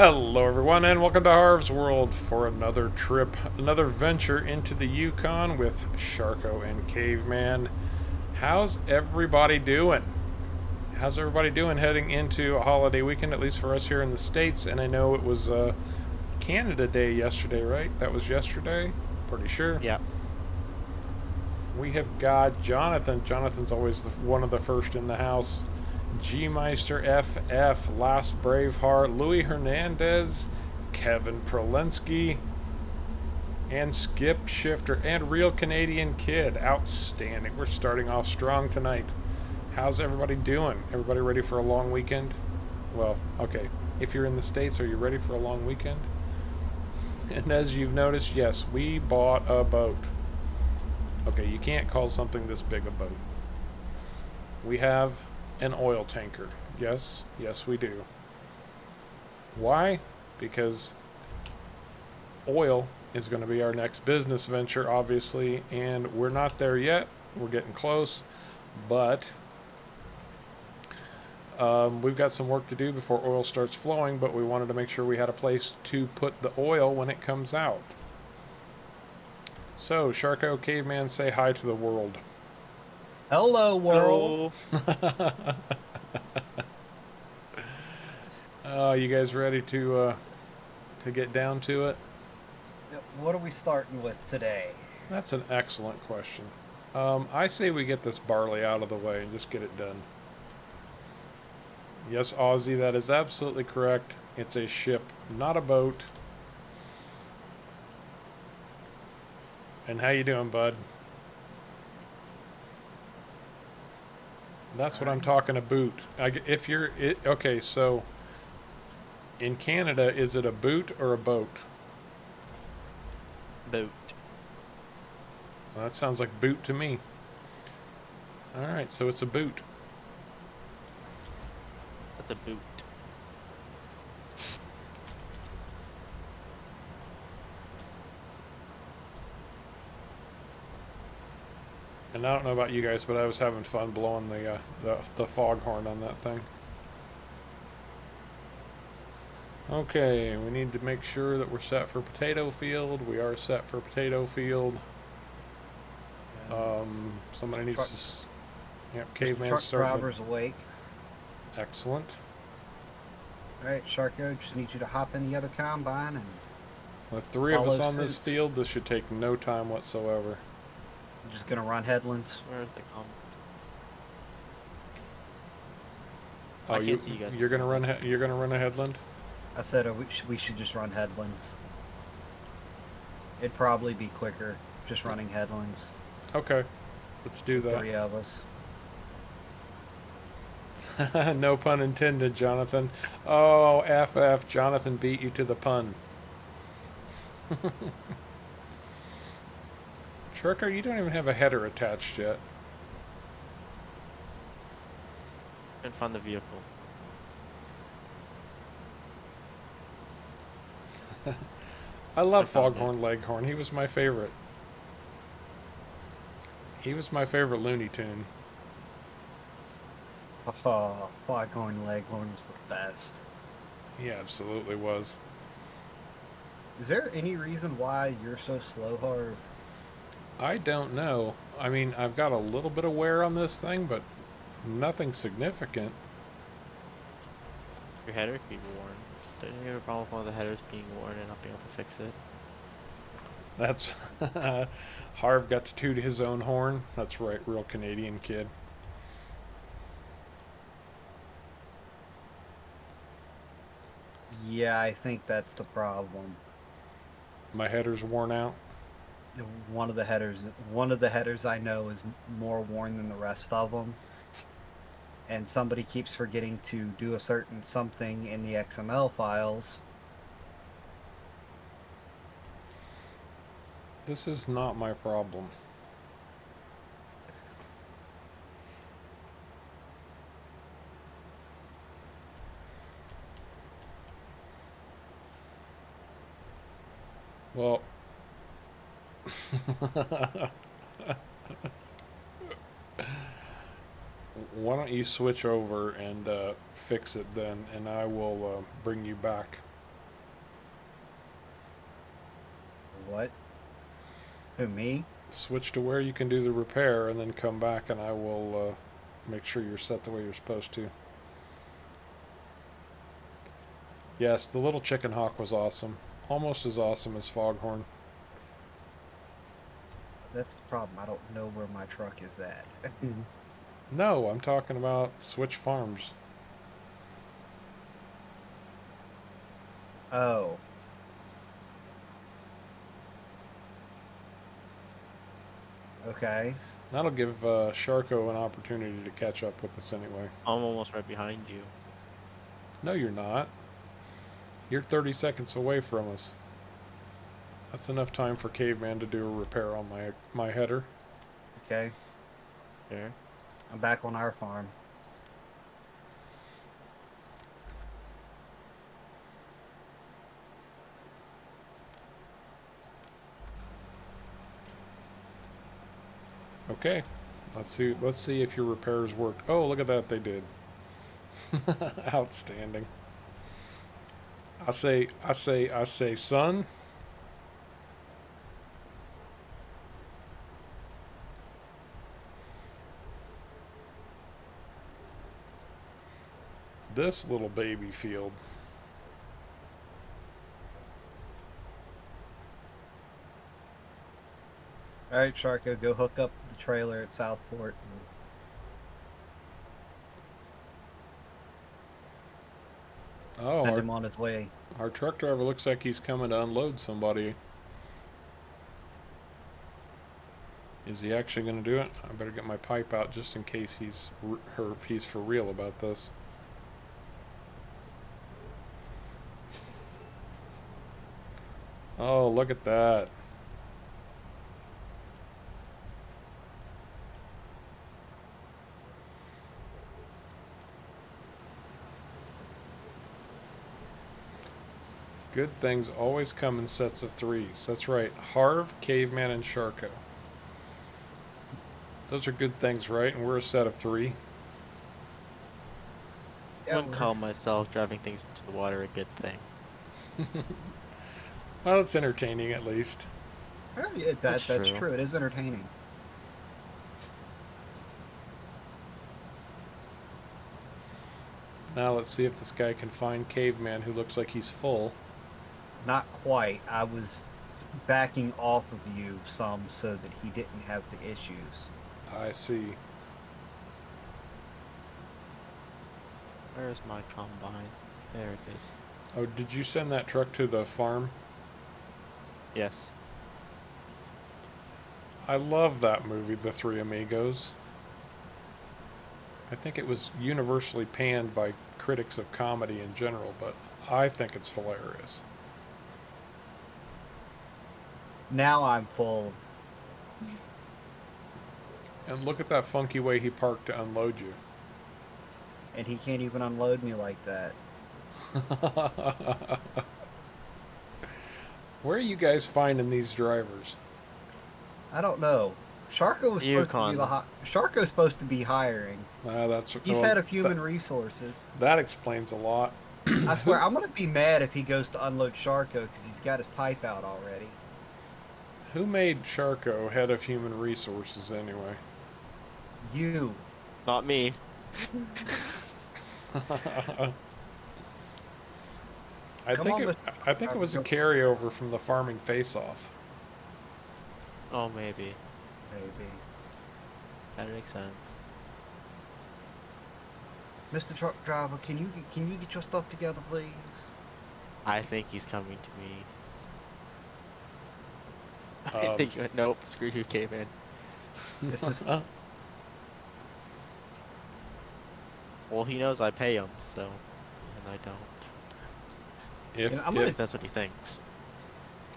Hello, everyone, and welcome to Harv's World for another trip, another venture into the Yukon with Sharko and Caveman. How's everybody doing? How's everybody doing heading into a holiday weekend, at least for us here in the States? And I know it was Canada Day yesterday, right? That was yesterday? Pretty sure. Yeah. We have got Jonathan. Jonathan's always one of the first in the house. G Meister FF, Last Braveheart, Louis Hernandez, Kevin Prolensky, and Skip Shifter, and Real Canadian Kid. Outstanding. We're starting off strong tonight. How's everybody doing? Everybody ready for a long weekend? Well, okay. If you're in the States, are you ready for a long weekend? And as you've noticed, yes, we bought a boat. Okay, you can't call something this big a boat. We have an oil tanker. Yes, we do. Why? Because oil is going to be our next business venture, obviously, and we're not there yet. We're getting close, but we've got some work to do before oil starts flowing, but we wanted to make sure we had a place to put the oil when it comes out. So, Sharko, Caveman, say hi to the world. Hello, world. Hello. You guys ready to get down to it? What are we starting with today? That's an excellent question. I say we get this barley out of the way and just get it done. Yes, Aussie, that is absolutely correct. It's a ship, not a boat. And how you doing, bud? That's what I'm talking about. If you're okay, so in Canada, is it a boot or a boat? Boat. Well, that sounds like boot to me. All right, so it's a boot. That's a boot. And I don't know about you guys, but I was having fun blowing the foghorn on that thing. Okay, we need to make sure that we're set for potato field. We are set for potato field. Somebody needs to. Yep, Caveman's Truck starting. driver's awake. Excellent. All right, Sharko, just need you to hop in the other combine and With three of us follow on this suit. field, this should take no time whatsoever. I'm just gonna run headlands. Where's the com? Oh, I can't see you guys. You're gonna run. You're gonna run a headland. I said we should just run headlands. It'd probably be quicker just running headlands. Okay, let's do that. Three of us. No pun intended, Jonathan. Oh, FF, Jonathan beat you to the pun. Shirker, you don't even have a header attached yet. Couldn't find the vehicle. I love I found Foghorn Leghorn. He was my favorite. He was my favorite Looney Tune. Oh, Foghorn Leghorn was the best. He absolutely was. Is there any reason why you're so slow, Harv? I don't know. I mean, I've got a little bit of wear on this thing, but nothing significant. Your header could be worn. Did you have a problem with one of the headers being worn and not being able to fix it? That's Harv got to toot his own horn. That's right, real Canadian kid. Yeah, I think that's the problem. My header's worn out. One of the headers I know is more worn than the rest of them. And somebody keeps forgetting to do a certain something in the XML files. This is not my problem. Well, why don't you switch over and fix it then, and I will bring you back. What? Who, me? Switch to where you can do the repair and then come back and I will make sure you're set the way you're supposed to. Yes, the little chicken hawk was awesome. Almost as awesome as Foghorn. That's the problem. I don't know where my truck is at. No, I'm talking about Switch Farms. Oh. Okay. That'll give Sharko an opportunity to catch up with us anyway. I'm almost right behind you. No, you're not. You're 30 seconds away from us. That's enough time for Caveman to do a repair on my header. Okay. There. I'm back on our farm. Okay. Let's see if your repairs worked. Oh, look at that, they did. Outstanding. I say, son. This little baby field. All right, Sharko, go hook up the trailer at Southport. Oh, Send him on his way. our truck driver looks like he's coming to unload somebody. Is he actually going to do it? I better get my pipe out just in case he's for real about this. Oh, look at that. Good things always come in sets of threes. That's right. Harv, Caveman, and Sharko. Those are good things, right? And we're a set of three. I wouldn't call myself driving things into the water a good thing. Well, it's entertaining at least. Yeah, that's true. true. It is entertaining. Now let's see if this guy can find Caveman who looks like he's full. Not quite. I was backing off of you some so that he didn't have the issues. I see. Where's my combine? There it is. Oh, did you send that truck to the farm? Yes. I love that movie, The Three Amigos. I think it was universally panned by critics of comedy in general, but I think it's hilarious. Now I'm full. And look at that funky way he parked to unload you. And he can't even unload me like that. Where are you guys finding these drivers? I don't know. Sharko was Yukon. Sharko's supposed to be hiring. He's well, head of human resources. That explains a lot. I swear, I'm gonna be mad if he goes to unload Sharko because he's got his pipe out already. Who made Sharko head of human resources anyway? You. Not me. I think it was a carryover from the farming face-off. Oh, maybe. Maybe. That makes sense. Mr. Truck Driver, can you get your stuff together, please? I think he's coming to me. I think nope. Screw you, caveman. This is Well, he knows I pay him, so, and I don't. If, You know, I'm I gonna- think that's what he thinks.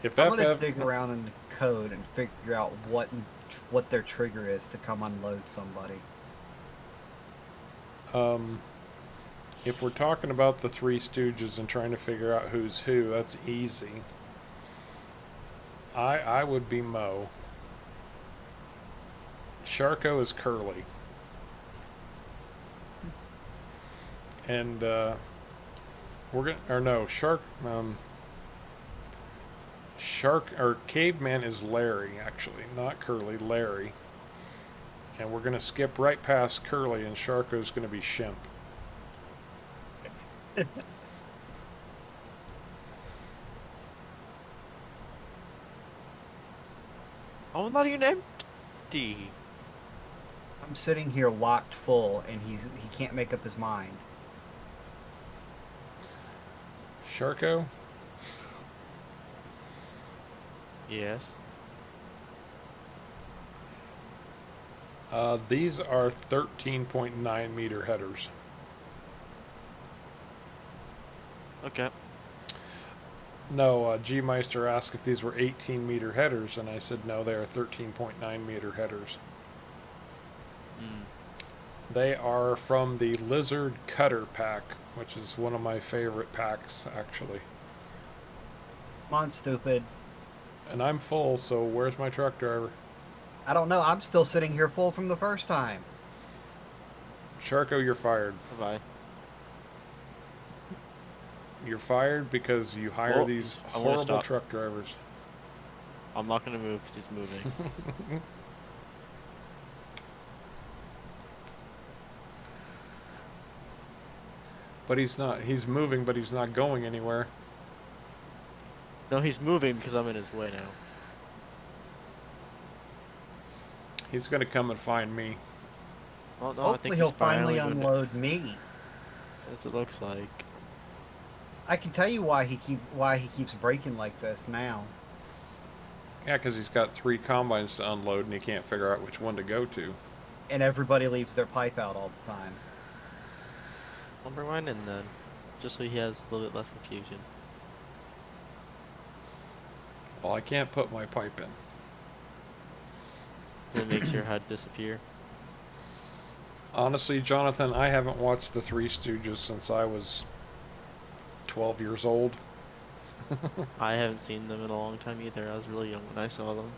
if I'm gonna FF dig around in the code and figure out what their trigger is to come unload somebody. if we're talking about the Three Stooges and trying to figure out who's who, that's easy. I would be Mo. Sharko is Curly. And Shark or Caveman is Larry, actually, not Curly. Larry, and we're gonna skip right past Curly, and Sharko's gonna be Shemp. Oh, not even empty. I'm sitting here locked full, and he can't make up his mind. Sharko, Yes. these are 13.9 meter headers. Okay. No, G Meister asked if these were 18 meter headers, and I said no, they are 13.9 meter headers. Mm. They are from the Lizard Cutter pack, which is one of my favorite packs, actually. Come on, stupid. And I'm full, so where's my truck driver? I don't know. I'm still sitting here full from the first time. Sharko, you're fired. Bye. You're fired because you hire Oh, these I'm gonna horrible stop. truck drivers. I'm not gonna move because he's moving. But he's not. He's moving, but he's not going anywhere. No, he's moving because I'm in his way now. He's gonna come and find me. Oh no, I think Hopefully he's he'll finally going to- unload me. That's what it looks like. I can tell you why he keeps breaking like this now. Yeah, because he's got 3 combines to unload, and he can't figure out which one to go to. And everybody leaves their pipe out all the time. I'll bring mine in then, just so he has a little bit less confusion. Well, I can't put my pipe in. Then it makes your head disappear. Honestly, Jonathan, I haven't watched the Three Stooges since I was 12 years old. I haven't seen them in a long time either. I was really young when I saw them.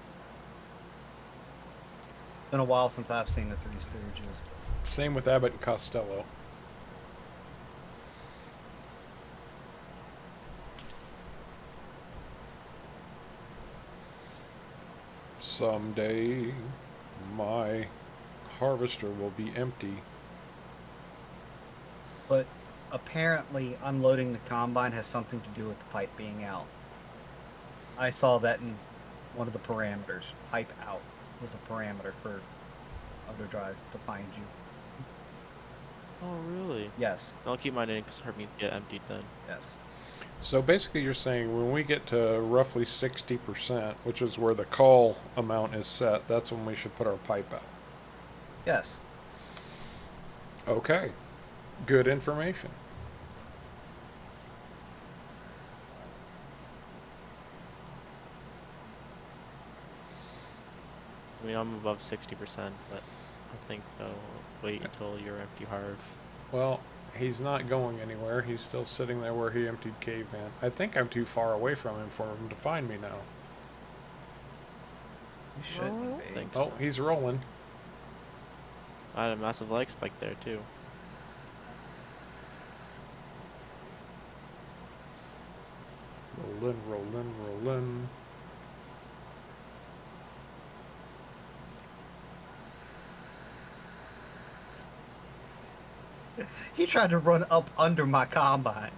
It's been a while since I've seen the Three Stooges. Same with Abbott and Costello. Someday, my harvester will be empty. But apparently, unloading the combine has something to do with the pipe being out. I saw that in one of the parameters. Pipe out was a parameter for Underdrive to find you. Oh, really? Yes, I'll keep mine in because Hermes get emptied then. yes. So basically, you're saying when we get to roughly 60%, which is where the call amount is set, that's when we should put our pipe out. Yes. Okay. Good information. I mean, I'm above 60%, but I think I'll wait until you're empty hard. Well, he's not going anywhere. He's still sitting there where he emptied Caveman. I think I'm too far away from him for him to find me now. You shouldn't Well, be. thanks. Oh, he's rolling. I had a massive leg spike there too. Rolling, rolling, rolling. He tried to run up under my combine.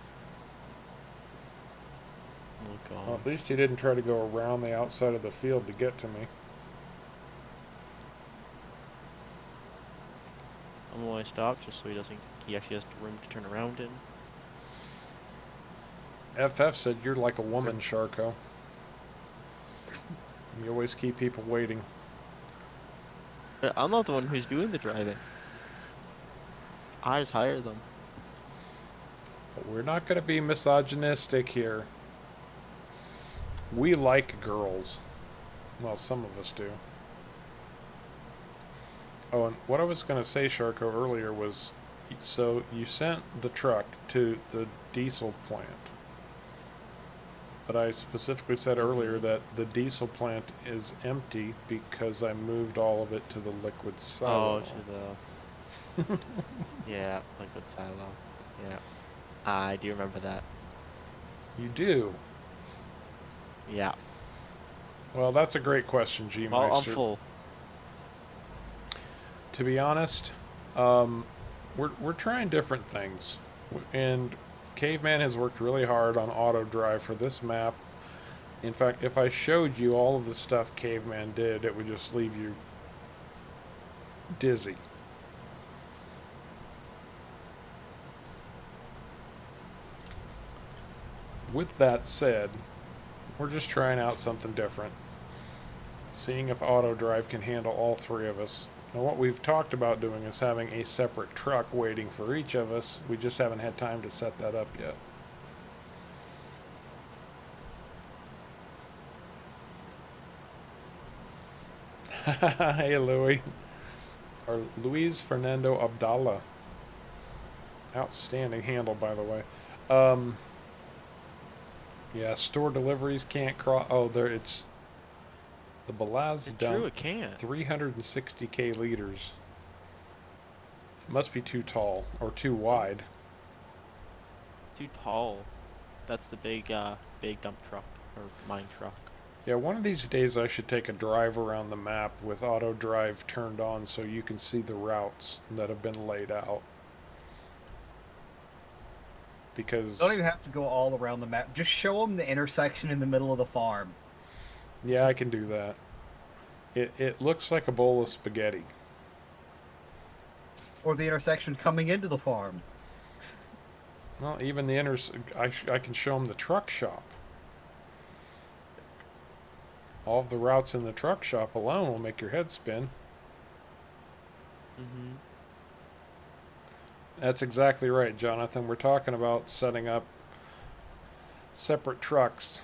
Oh Well, god. at least he didn't try to go around the outside of the field to get to me. I'm gonna stop just so he actually has room to turn around in. FF said you're like a woman, Sharko. You always keep people waiting. But I'm not the one who's doing the driving. I just hire them. But we're not going to be misogynistic here. We like girls. Well, some of us do. Oh, and what I was going to say, Sharko, earlier was, so you sent the truck to the diesel plant. But I specifically said earlier that the diesel plant is empty because I moved all of it to the liquid silo. Oh, to the... yeah, liquid silo. Yeah. I do remember that. You do? Yeah. Well, that's a great question, G Well, I'm Meister. full. To be honest, we're trying different things, and Caveman has worked really hard on auto drive for this map. In fact, if I showed you all of the stuff Caveman did, it would just leave you dizzy. With that said, we're just trying out something different, seeing if auto drive can handle all three of us. Now, what we've talked about doing is having a separate truck waiting for each of us. We just haven't had time to set that up yet. Hey, Louis. Or Luis Fernando Abdallah. Outstanding handle, by the way. Yeah, store deliveries can't cross. Oh, there it's the Balaz It's dump. true, it can't. 360k liters. It must be too tall or too wide. Too tall. That's the big dump truck or mine truck. Yeah, one of these days I should take a drive around the map with auto drive turned on so you can see the routes that have been laid out. Because Don't even have to go all around the map. Just show them the intersection in the middle of the farm. yeah, I can do that. It looks like a bowl of spaghetti. Or the intersection coming into the farm. Well, even the I can show them the truck shop. All of the routes in the truck shop alone will make your head spin. Mm-hmm. That's exactly right, Jonathan. We're talking about setting up separate trucks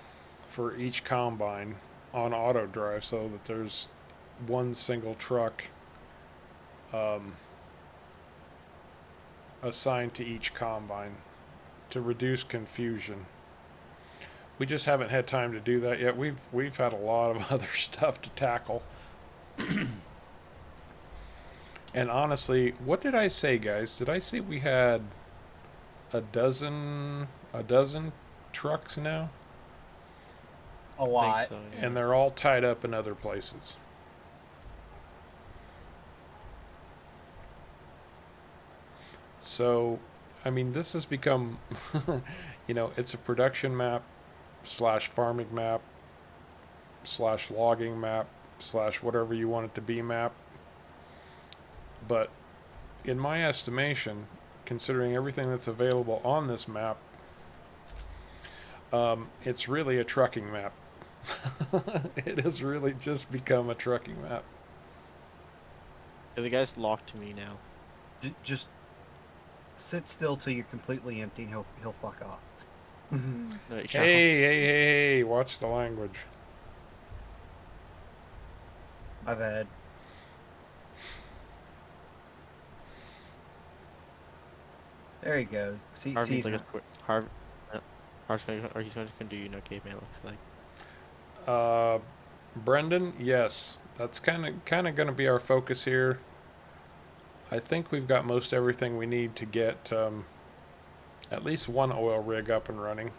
for each combine on auto drive so that there's one single truck assigned to each combine to reduce confusion. We just haven't had time to do that yet. We've had a lot of other stuff to tackle. And honestly, what did I say, guys? Did I say we had a dozen trucks now? A lot. Think so, yeah. And they're all tied up in other places. So, I mean, this has become, it's a production map slash farming map slash logging map slash whatever you want it to be map. But in my estimation, considering everything that's available on this map, it's really a trucking map. It has really just become a trucking map. Yeah, the guy's locked to me now. Just sit still till you're completely empty and he'll fuck off. No, it Hey, watch the language. I've had. There he goes. Harvey's like Sees Harvey's going to do caveman looks like. Brendan, yes, that's kind of going to be our focus here. I think we've got most everything we need to get at least one oil rig up and running.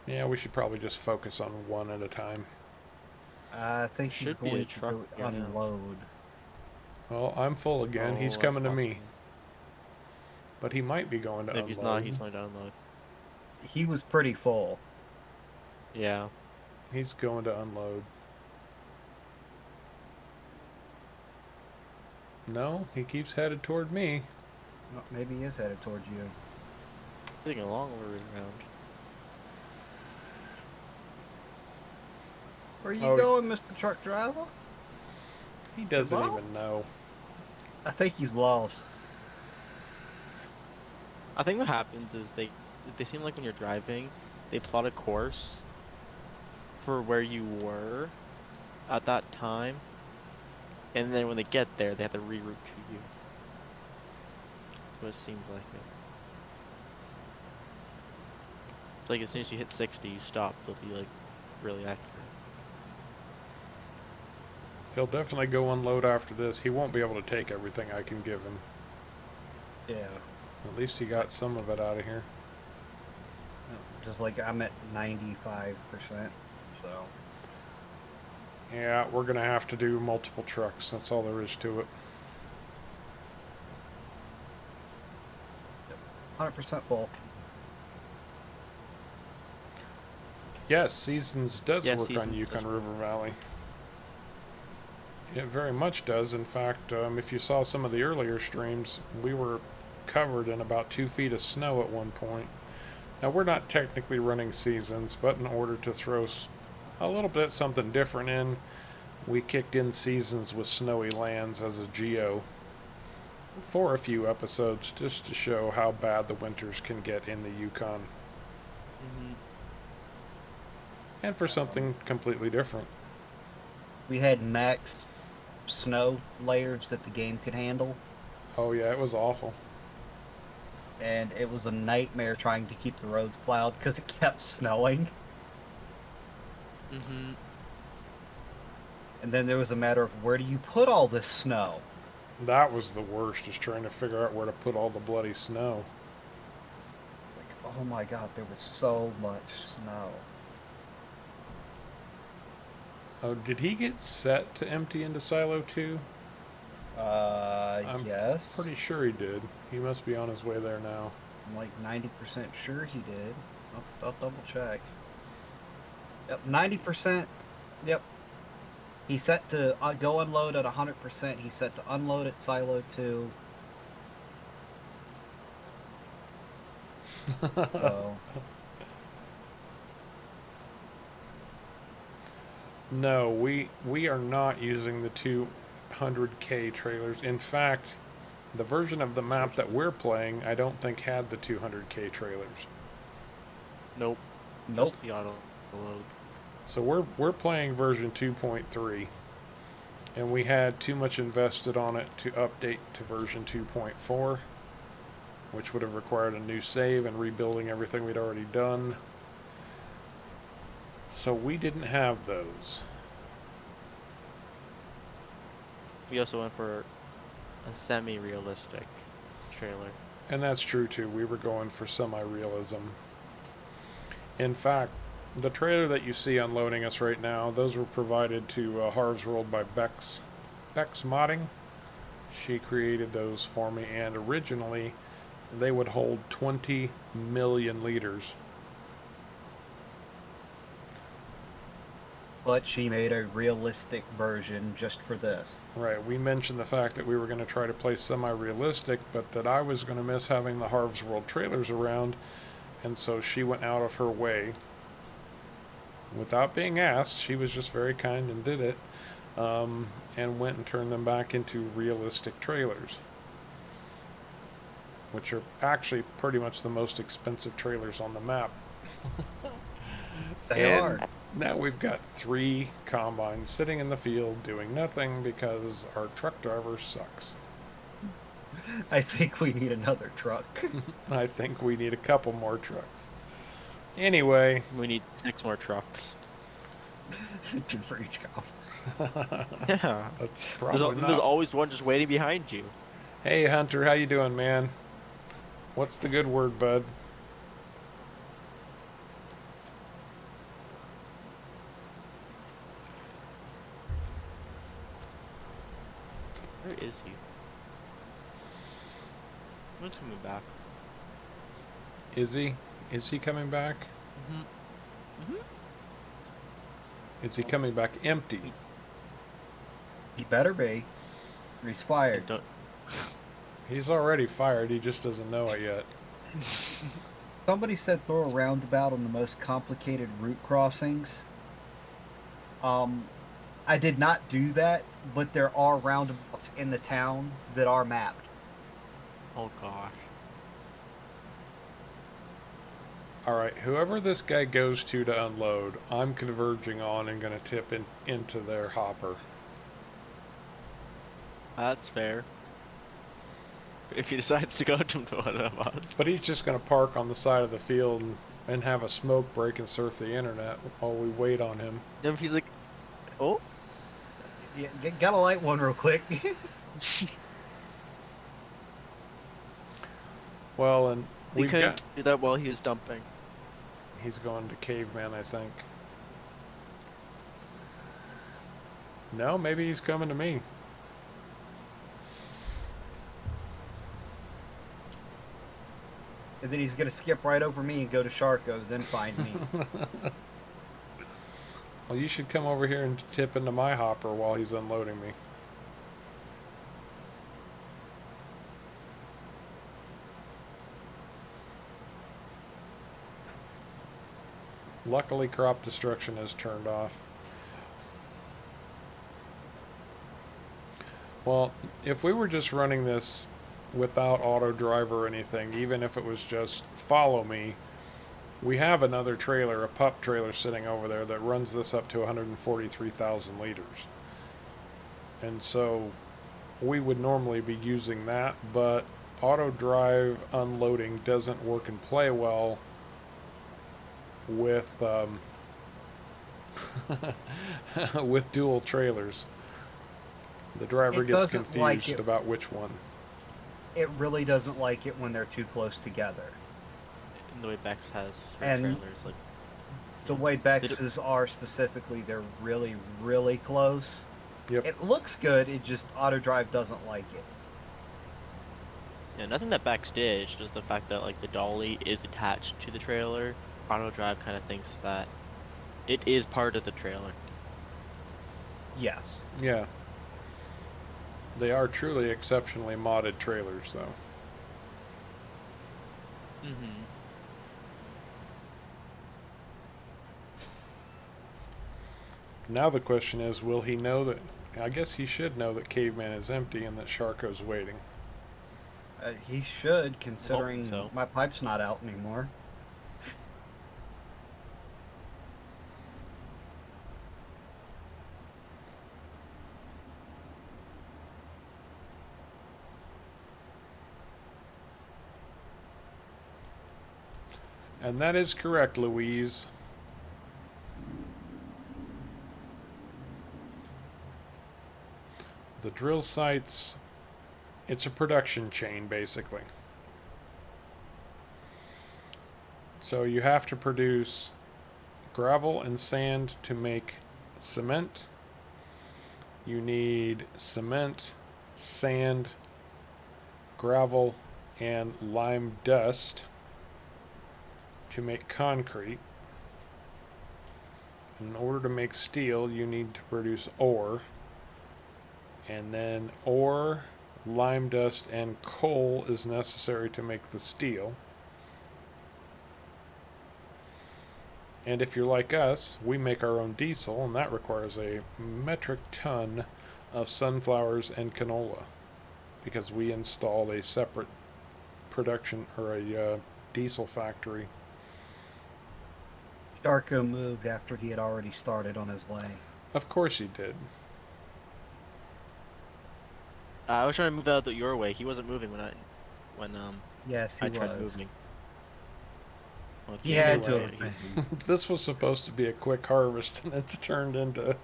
Yeah, we should probably just focus on one at a time. I think he's Should be a going to truck go right now. unload. Well, I'm full again. He's Oh, coming to that's me, possible. but he might be going to If unload. he's not, he's going to unload. He was pretty full. Yeah. He's going to unload. No, he keeps headed toward me. Well, maybe he is headed towards you. Taking a long way around. Where are you Oh. going, Mr. Truck Driver? He doesn't Well- even know. I think he's lost. I think what happens is they seem like when you're driving, they plot a course for where you were at that time, and then when they get there, they have to reroute to you. That's what it seems like. It's like as soon as you hit 60, you stop. They'll be like really accurate. He'll definitely go unload after this. He won't be able to take everything I can give him. Yeah. At least he got some of it out of here. Just like I'm at 95%. So Yeah, we're gonna have to do multiple trucks. That's all there is to it. 100% full. Yes, Seasons does Yeah, work on Seasons Yukon does River Valley. It very much does. In fact, if you saw some of the earlier streams, we were covered in about 2 feet of snow at one point. Now, we're not technically running Seasons, but in order to throw a little bit something different in, we kicked in Seasons with Snowy Lands as a geo for a few episodes just to show how bad the winters can get in the Yukon. Mm-hmm. And for something completely different. We had max snow layers that the game could handle, Oh, yeah, it was awful. and it was a nightmare trying to keep the roads plowed because it kept snowing. Mm-hmm. And then there was a matter of where do you put all this snow? That was the worst, is trying to figure out where to put all the bloody snow. Like, oh my god, there was so much snow. Oh, did he get set to empty into Silo 2? I'm Yes. Pretty sure he did. He must be on his way there now. I'm like 90% sure he did. I'll double check. Yep, 90%. Yep. He set to go unload at 100%. He set to unload at Silo 2. So, No, we are not using the 200K trailers. In fact, the version of the map that we're playing, I don't think had the 200K trailers. Nope. nope. Just the auto load. So we're playing version 2.3, and we had too much invested on it to update to version 2.4, which would have required a new save and rebuilding everything we'd already done. So we didn't have those. We also went for a semi-realistic trailer. And that's true too. We were going for semi-realism. In fact, the trailer that you see unloading us right now, those were provided to Harv's World by Bex Modding. She created those for me, and originally they would hold 20 million liters. But she made a realistic version just for this. Right, we mentioned the fact that we were going to try to play semi-realistic, but that I was going to miss having the Harv's World trailers around, and so she went out of her way. Without being asked, she was just very kind and did it, and went and turned them back into realistic trailers, which are actually pretty much the most expensive trailers on the map. They And are. now we've got 3 combines sitting in the field doing nothing because our truck driver sucks. I think we need another truck. I think we need a couple more trucks. Anyway, We need 6 more trucks. Two for each comp. Yeah. that's There's, probably there's not. always one just waiting behind you. Hey Hunter, how you doing, man? What's the good word, bud? Where is he? When's coming back? Is he? Is he coming back? Mm-hmm. Is he coming back empty? He better be. Or he's fired. Don't. He's already fired, he just doesn't know it yet. Somebody said throw a roundabout on the most complicated route crossings. I did not do that, but there are roundabouts in the town that are mapped. Oh gosh. Alright, whoever this guy goes to unload, I'm converging on and going to tip into their hopper. That's fair. If he decides to go to one of us. But he's just going to park on the side of the field and have a smoke break and surf the internet while we wait on him. Then if he's like, oh, Yeah, gotta light one real quick. Well, and he we've couldn't got... do that while he was dumping. He's going to caveman, I think. No, maybe he's coming to me. And then he's gonna skip right over me and go to Sharko, then find me. Well, you should come over here and tip into my hopper while he's unloading me. Luckily, crop destruction is turned off. Well, if we were just running this without auto drive or anything, even if it was just follow me, we have another trailer, a pup trailer sitting over there that runs this up to 143,000 liters. And so we would normally be using that, but auto drive unloading doesn't work and play well with with dual trailers. The driver It gets doesn't like confused it. about which one. It really doesn't like it when they're too close together. And the way Bex has for And trailers, like The yeah. way They do- Bex's are specifically, they're really, really close. Yep. It looks good, it just auto drive doesn't like it. Yeah, nothing that Bex did, it's just the fact that like the dolly is attached to the trailer. Auto drive kind of thinks that it is part of the trailer. Yes. Yeah. They are truly exceptionally modded trailers, though. Mm-hmm. Now the question is, will he know that... I guess he should know that Caveman is empty and that Sharko's waiting. He should, considering so. my pipe's not out anymore. And that is correct, Louise. The drill sites, it's a production chain, basically. So you have to produce gravel and sand to make cement. You need cement, sand, gravel, and lime dust to make concrete. In order to make steel, you need to produce ore. And then ore, lime dust, and coal is necessary to make the steel. And if you're like us, we make our own diesel, and that requires a metric ton of sunflowers and canola, because we installed a separate production or a diesel factory. Darko moved after he had already started on his way. Of course he did. I was trying to move out your way. He wasn't moving when Yes, he I tried was. moving. Well, He the had other to way, have he- been. This was supposed to be a quick harvest, and it's turned into...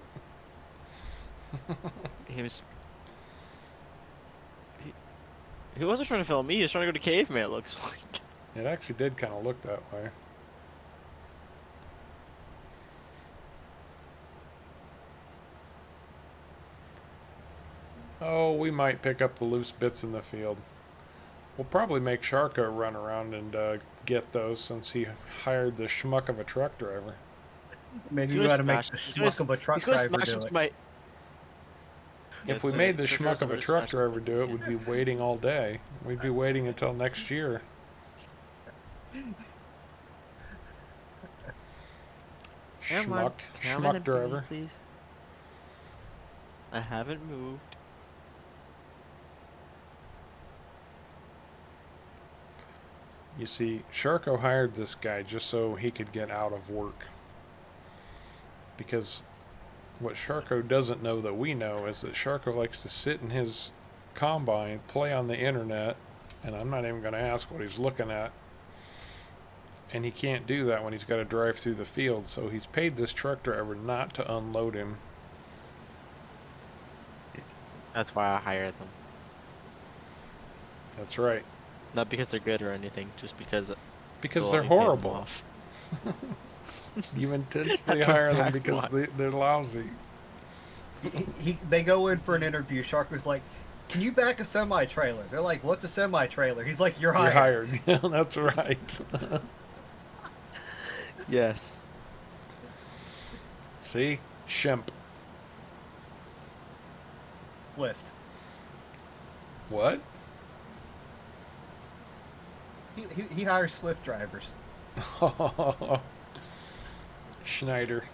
He was. He wasn't trying to film me. He was trying to go to Caveman. It looks like. It actually did kind of look that way. Oh, we might pick up the loose bits in the field. We'll probably make Sharko run around and get those, since he hired the schmuck of a truck driver. Maybe He's you gonna gotta make smash- the he's gonna schmuck of a truck He's gonna driver smash do into it. my. If we Yes, made the truck schmuck drivers of a are truck smashing driver do it, we'd be waiting all day. We'd be waiting until next year. Come on, Schmuck. come Schmuck in, driver. please. I haven't moved. You see, Sharko hired this guy just so he could get out of work. Because what Sharko doesn't know that we know is that Sharko likes to sit in his combine, play on the internet, and I'm not even going to ask what he's looking at. And he can't do that when he's got to drive through the field, so he's paid this truck driver not to unload him. That's why I hired them. That's right. Not because they're good or anything, just because. Because they'll they're let me pay them horrible. off. You intentionally That's hire them exactly because why. they're lousy. They go in for an interview. Shark was like, "Can you back a semi trailer?" They're like, "What's a semi trailer?" He's like, "You're You're hired." hired. Yeah, that's right. Yes. See? Shemp. Lift. What? He hires Swift drivers. Schneider.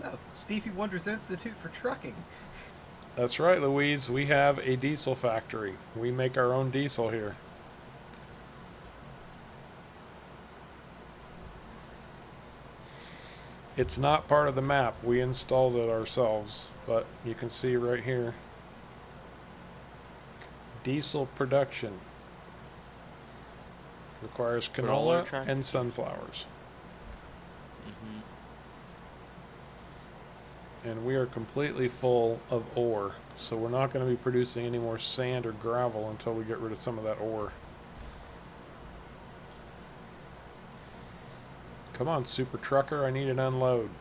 No, Stevie Wonder's Institute for Trucking. That's right, Louise. We have a diesel factory. We make our own diesel here. It's not part of the map. We installed it ourselves, but you can see right here. Diesel production requires For all our canola tractors. and sunflowers. Hmm. And we are completely full of ore, so we're not going to be producing any more sand or gravel until we get rid of some of that ore. Come on, super trucker, I need an unload.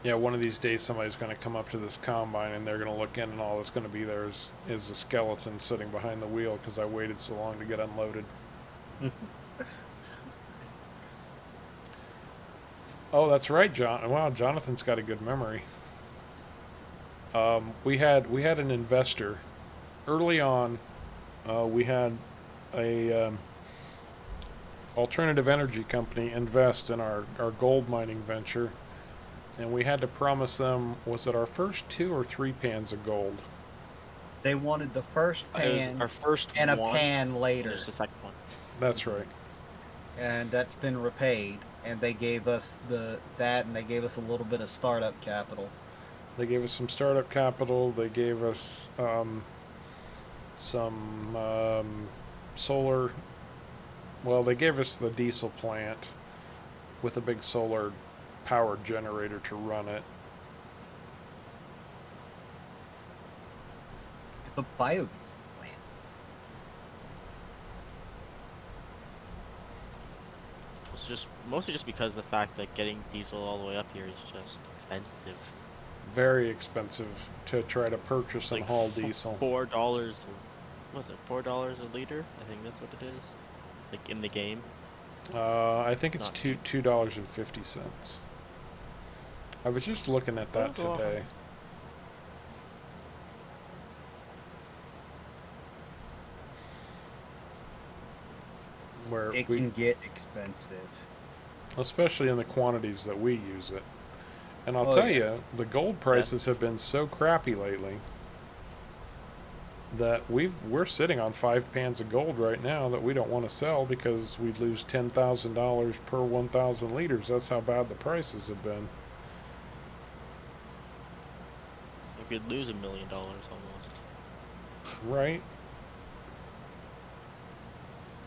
Yeah, one of these days somebody's going to come up to this combine and they're going to look in, and all that's going to be there is a skeleton sitting behind the wheel because I waited so long to get unloaded. Oh, that's right, John. Wow, Jonathan's got a good memory. We had an investor early on. We had a alternative energy company invest in our gold mining venture, and we had to promise them, was it our first 2 or 3 pans of gold? They wanted the first It was pan our first and a one, pan and later, there's the second one. That's right. and that's been repaid. And they gave us that, and they gave us a little bit of startup capital. They gave us some startup capital. They gave us some solar. Well, they gave us the diesel plant with a big solar power generator to run it. The biodiesel plant. It's just mostly just because the fact that getting diesel all the way up here is just expensive. Very expensive to try to purchase and Like haul diesel. $4. Was it $4 a liter? I think that's what it is. Like in the game. I think it's Not $2.50. I was just looking at that That's a lot. today. Where It we, can get expensive. especially in the quantities that we use it. And I'll Oh, tell yeah. you, the gold prices have been so crappy lately that we're sitting on 5 pans of gold right now that we don't want to sell because we'd lose $10,000 per 1,000 liters. That's how bad the prices have been. You could lose $1 million almost. Right?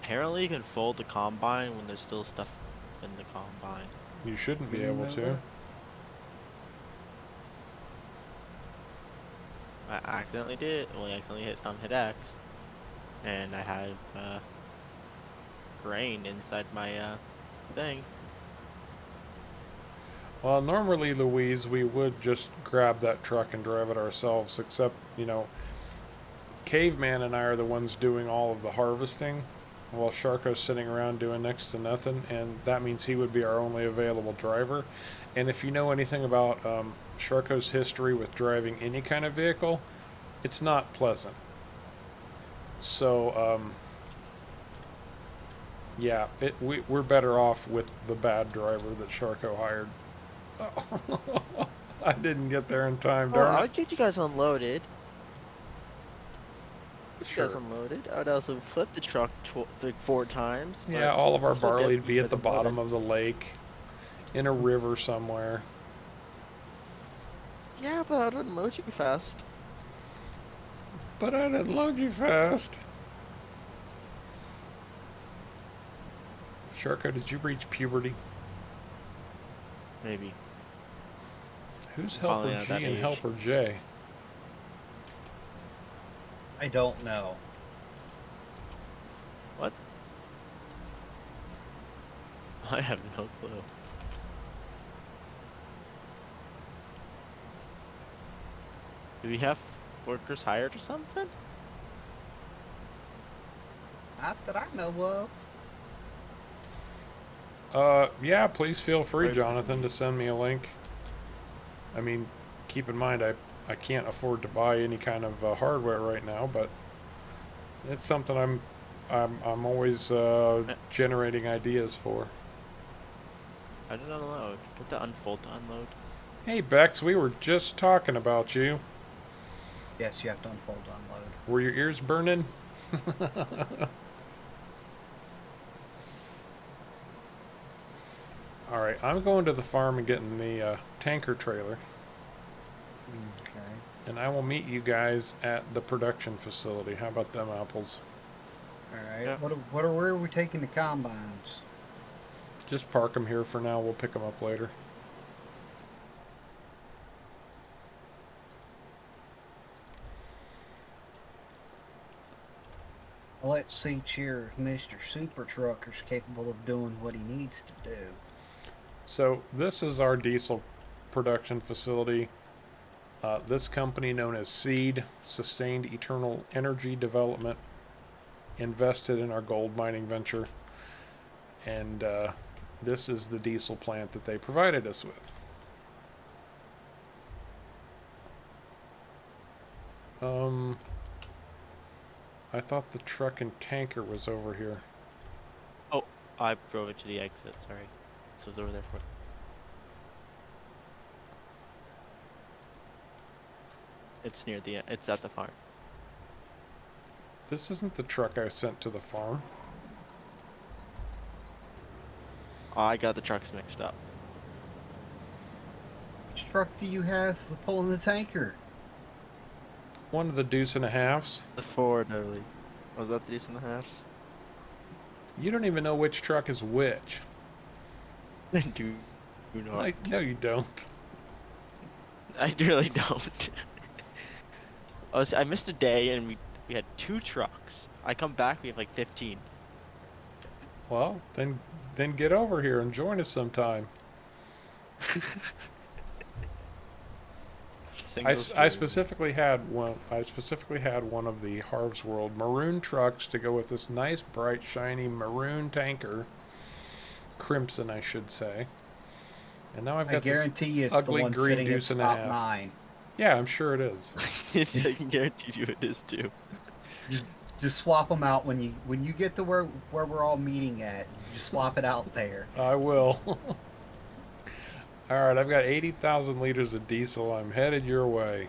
Apparently you can fold the combine when there's still stuff in the combine. You shouldn't be You able know to. that? I accidentally did. Well, I accidentally hit X, and I had grain inside my thing. Well, normally, Louise, we would just grab that truck and drive it ourselves, except, Caveman and I are the ones doing all of the harvesting, while Sharko's sitting around doing next to nothing, and that means he would be our only available driver. And if you know anything about Sharko's history with driving any kind of vehicle, it's not pleasant. So, yeah, we're better off with the bad driver that Sharko hired. I didn't get there in time, Well, I darn it. would get you guys unloaded. Get you guys Sure. unloaded. I would also flip the truck 4 times. Yeah, all of our still get barley'd be you at the guys bottom unloaded. of the lake, in a river somewhere. Yeah, but I'd unload you fast. But I'd unload you fast. Sharko, did you reach puberty? Maybe. Who's I'm Helper finally at that G and age. Helper J? I don't know. What? I have no clue. Do we have workers hired or something? Not that I know of. Yeah, please feel free, Sorry, Jonathan, to send me a link. I mean, keep in mind, I can't afford to buy any kind of hardware right now, but it's something I'm always generating ideas for. I didn't unload. Put the unfold to unload. Hey, Bex, we were just talking about you. Yes, you have to unfold unload. Were your ears burning? All right, I'm going to the farm and getting the tanker trailer, Okay. and I will meet you guys at the production facility. How about them apples? All right. Yeah. Where are we taking the combines? Just park them here for now. We'll pick them up later. Let's see here if Mr. Super Trucker's capable of doing what he needs to do. So this is our diesel production facility. This company, known as SEED, Sustained Eternal Energy Development, invested in our gold mining venture, and this is the diesel plant that they provided us with. I thought the truck and tanker was over here. Oh, I drove it to the exit. Sorry, so it's over there for. It's near the. It's at the farm. This isn't the truck I sent to the farm. I got the trucks mixed up. Which truck do you have for pulling the tanker? One of the deuce and a halves. The Ford, early. Was that the deuce and a half? You don't even know which truck is which. do not. Like, no, you don't. I really don't. I missed a day and we had 2 trucks. I come back, we have like 15. Well, then get over here and join us sometime. I specifically had one. I specifically had one of the Harv's World maroon trucks to go with this nice, bright, shiny maroon tanker, crimson, I should say. And now I've got I guarantee you it's ugly the one green sitting at deuce and a stop half. 9. Yeah, I'm sure it is. I can guarantee you it is too. Just swap them out when you get to where we're all meeting at. Just swap it out there. I will. All right, I've got 80,000 liters of diesel. I'm headed your way.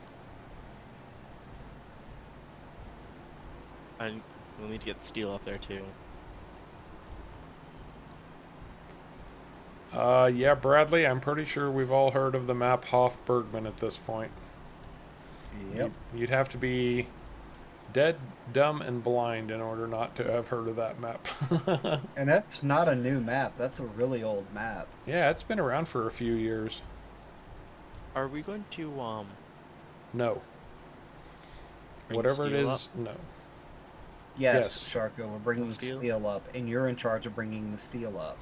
And we'll need to get steel up there too. Yeah, Bradley, I'm pretty sure we've all heard of the map Hoff-Bergman at this point. Yep. You'd have to be dead, dumb, and blind in order not to have heard of that map. And that's not a new map. That's a really old map. Yeah, it's been around for a few years. Are we going to No. bring Whatever it steel is, no. Yes, Yes. Sharko, we're bringing the Steel? steel up, and you're in charge of bringing the steel up.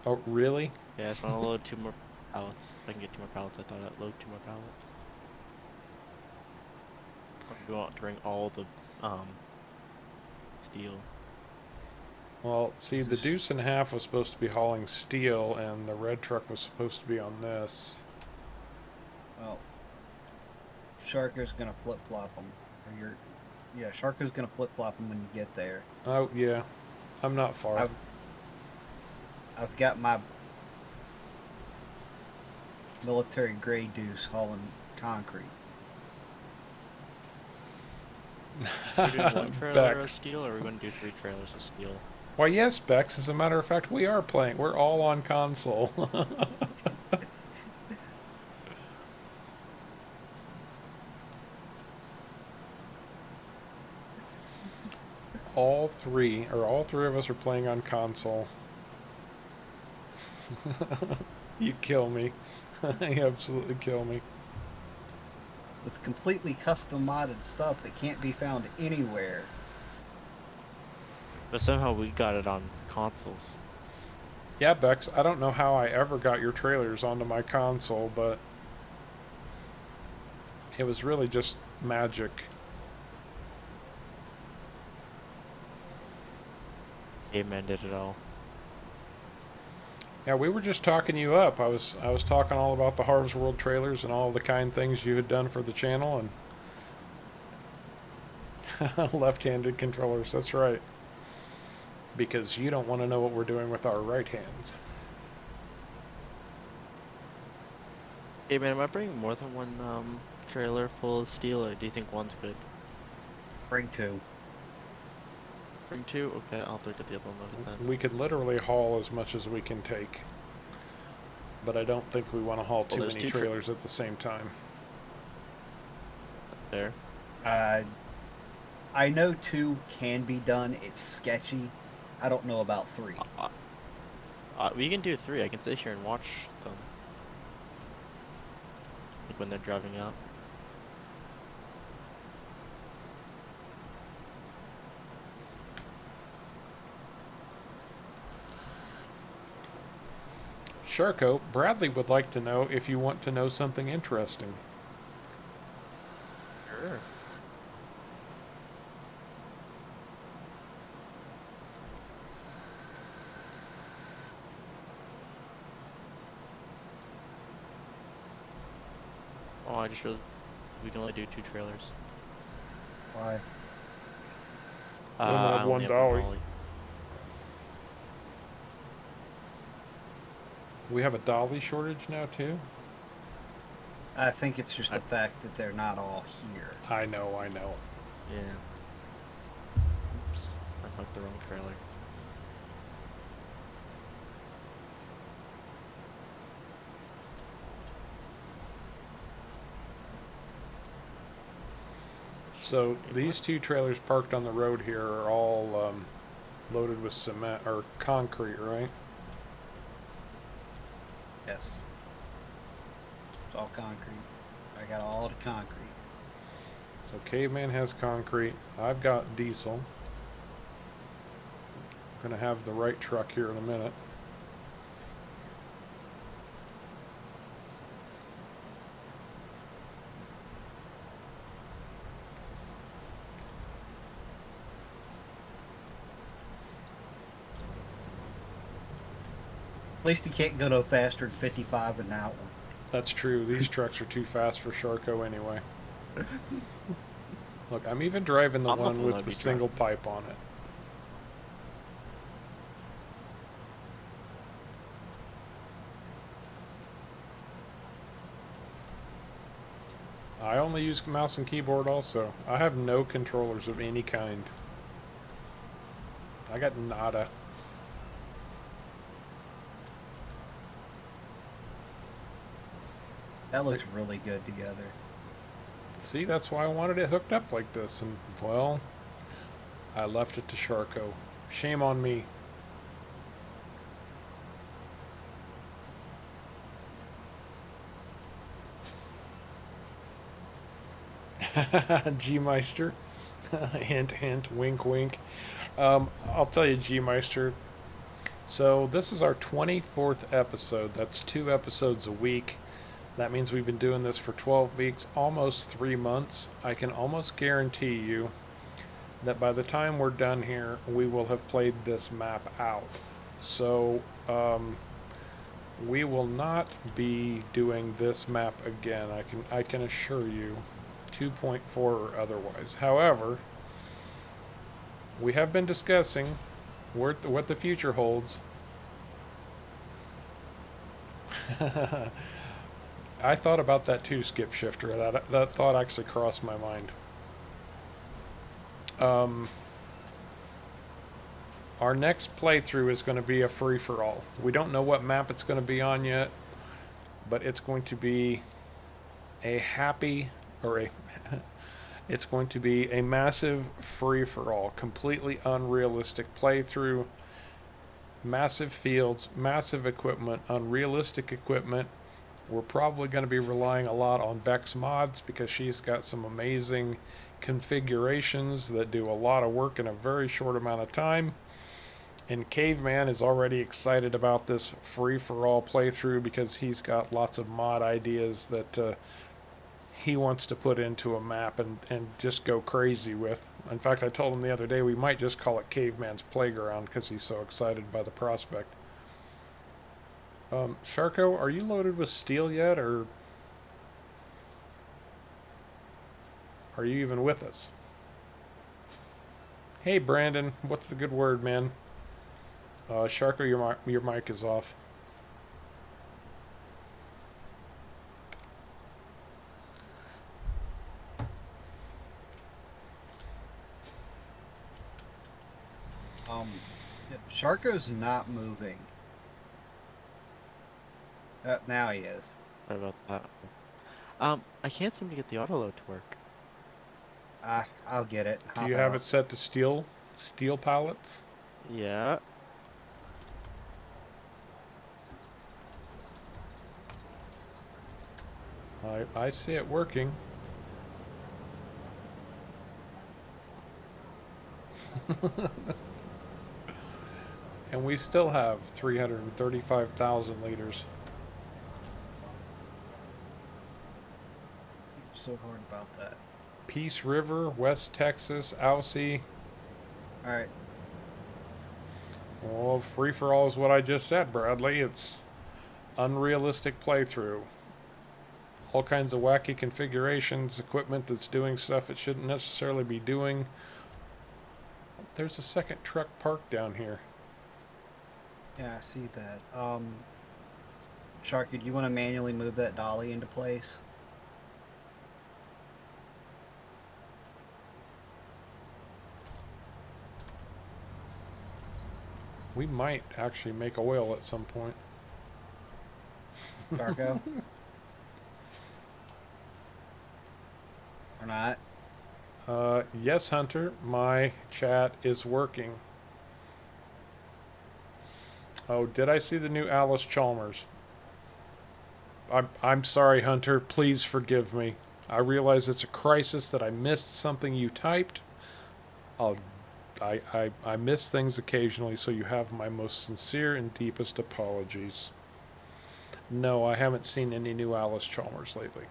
Oh, really? Yeah, I just want to load 2 more pallets. If I can get 2 more pallets, I thought I'd load 2 more pallets. We want to bring all the steel. Well, see, the deuce and a half was supposed to be hauling steel, and the red truck was supposed to be on this. Well, Sharko's gonna flip flop them. Yeah, Sharko's gonna flip flop them when you get there. Oh, yeah. I'm not far. I've got my military grade deuce hauling concrete. Are we doing 1 trailer of Bex. steel, or are we going to do 3 trailers of steel? Why, yes, Bex. As a matter of fact, we are playing. We're all on console. all three of us are playing on console. You kill me. You absolutely kill me. With completely custom modded stuff that can't be found anywhere. But somehow we got it on consoles. Yeah, Bex, I don't know how I ever got your trailers onto my console, but it was really just magic. Caveman did it all. Yeah, we were just talking you up. I was talking all about the Harvest World trailers and all the kind things you had done for the channel and left-handed controllers. That's right. Because you don't want to know what we're doing with our right hands. Hey man, am I bringing more than one trailer full of steel, or do you think one's good? Bring 2. Bring 2? Okay, I'll have to get the other one loaded then. We could literally haul as much as we can take. But I don't think we want to haul too there's many two trailers at the same time. There. I know 2 can be done. It's sketchy. I don't know about 3. We can do 3. I can sit here and watch them. Like when they're driving out. Sharko, Bradley would like to know if you want to know something interesting. Sure. Oh, I just realized we can only do 2 trailers. Why? We only have I one only dolly. dolly. We have a dolly shortage now, too? I think it's just the fact that they're not all here. I know. Yeah. Oops. I hooked the wrong trailer. So these 2 trailers parked on the road here are all loaded with cement or concrete, right? Yes. It's all concrete. I got all the concrete. So Caveman has concrete. I've got diesel. I'm gonna have the right truck here in a minute. At least he can't go no faster than 55 in that one. That's true. These trucks are too fast for Sharko anyway. Look, I'm even driving the I'm not one the one with to the be single pipe on it. I only use mouse and keyboard also. I have no controllers of any kind. I got nada. That looks really good together. See, that's why I wanted it hooked up like this, and, well, I left it to Sharko. Shame on me. G-Meister. Hint, hint, wink, wink. I'll tell you, G-Meister. So this is our 24th episode. That's 2 episodes a week. That means we've been doing this for 12 weeks, almost 3 months. I can almost guarantee you that by the time we're done here, we will have played this map out. So, we will not be doing this map again. I can assure you, 2.4 or otherwise. However, we have been discussing what the future holds. I thought about that too, Skip Shifter. That thought actually crossed my mind. Our next playthrough is going to be a free-for-all. We don't know what map it's going to be on yet, but it's going to be a happy, or a it's going to be a massive free-for-all, completely unrealistic playthrough, massive fields, massive equipment, unrealistic equipment, We're probably going to be relying a lot on Beck's mods because she's got some amazing configurations that do a lot of work in a very short amount of time. And Caveman is already excited about this free-for-all playthrough because he's got lots of mod ideas that he wants to put into a map and just go crazy with. In fact, I told him the other day we might just call it Caveman's Playground because he's so excited by the prospect. Sharko, are you loaded with steel yet, or are you even with us? Hey, Brandon, what's the good word, man? Sharko, your mic is off. Sharko's not moving. Now he is. Sorry about that. I can't seem to get the auto load to work. I'll get it. Do you have it set to steel pallets? Yeah. I see it working. And we still have 335,000 liters. So hard about that. Peace River, West Texas, Aussie. Alright. Well, free for all is what I just said, Bradley. It's unrealistic playthrough. All kinds of wacky configurations, equipment that's doing stuff it shouldn't necessarily be doing. There's a second truck parked down here. Yeah, I see that. Sharky, do you want to manually move that dolly into place? We might actually make oil at some point. Sharko? Or not? Yes, Hunter, my chat is working. Oh, did I see the new Alice Chalmers? I'm sorry, Hunter. Please forgive me. I realize it's a crisis that I missed something you typed. I miss things occasionally, so you have my most sincere and deepest apologies. No, I haven't seen any new Alice Chalmers lately.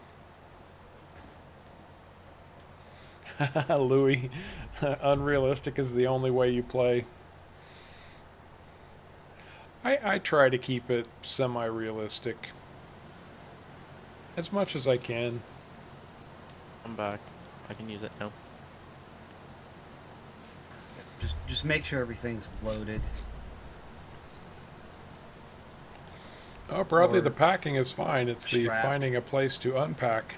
Louis, unrealistic is the only way you play. I try to keep it semi-realistic. As much as I can. I'm back. I can use it now. Just make sure everything's loaded. Oh, Bradley, Or the packing is fine. It's the strapped. finding a place to unpack.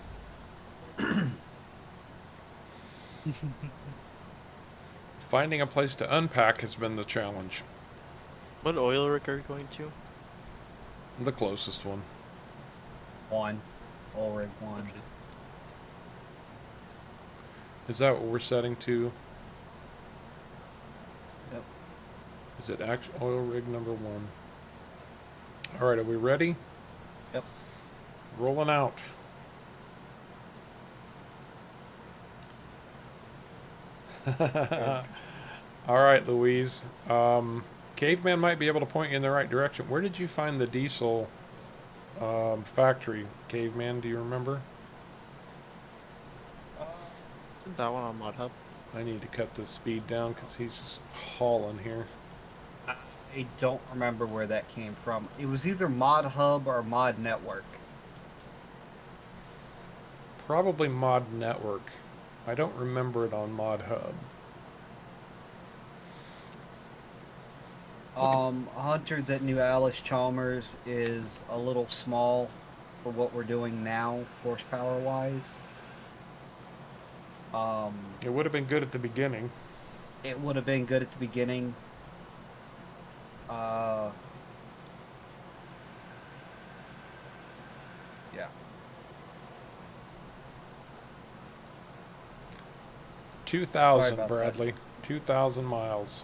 Finding a place to unpack has been the challenge. What oil rig are you going to? The closest one. One. Ulrig one. Okay. Is that what we're setting to? Yep. Is it oil rig number 1? All right, are we ready? Yep. Rolling out. All right, Louise. Caveman might be able to point you in the right direction. Where did you find the diesel factory, Caveman? Do you remember? Isn't that one on Mod Hub? I need to cut the speed down because he's just hauling here. I don't remember where that came from. It was either Mod Hub or Mod Network. Probably Mod Network. I don't remember it on Mod Hub. Hunter, that new Alice Chalmers is a little small for what we're doing now, horsepower-wise. It would have been good at the beginning. It would have been good at the beginning. Yeah. 2,000, about Bradley. 2,000 miles.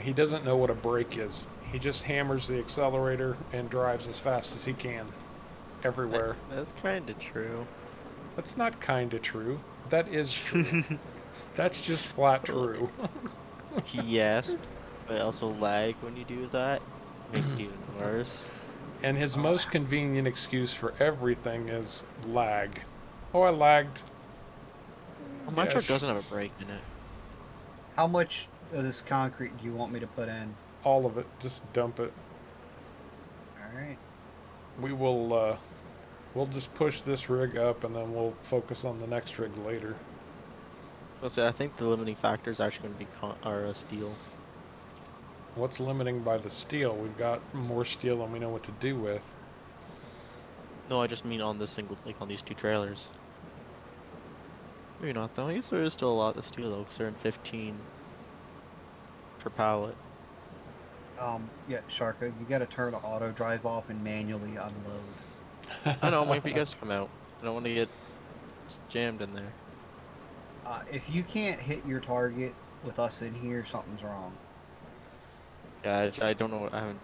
he doesn't know what a brake is. He just hammers the accelerator and drives as fast as he can everywhere. That's kind of true. That's not kind of true. That is true. That's just flat true. Yes, but also lag when you do that. Makes it even worse. And his most convenient excuse for everything is lag. Oh, I lagged. Oh, My truck Yes. doesn't have a brake in it. How much of this concrete do you want me to put in? All of it. Just dump it. All right. We will, we'll just push this rig up and then we'll focus on the next rig later. Well, see, I think the limiting factor is actually going to be steel. What's limiting by the steel? We've got more steel than we know what to do with. No, I just mean on this single, like on these two trailers. Maybe not though. I guess there is still a lot of steel though, because they're in 15 per pallet. Yeah, Sharka, you gotta turn the auto drive off and manually unload. I know, I'm waiting for you guys to come out. I don't want to get jammed in there. If you can't hit your target with us in here, something's wrong. Yeah, I don't know. I haven't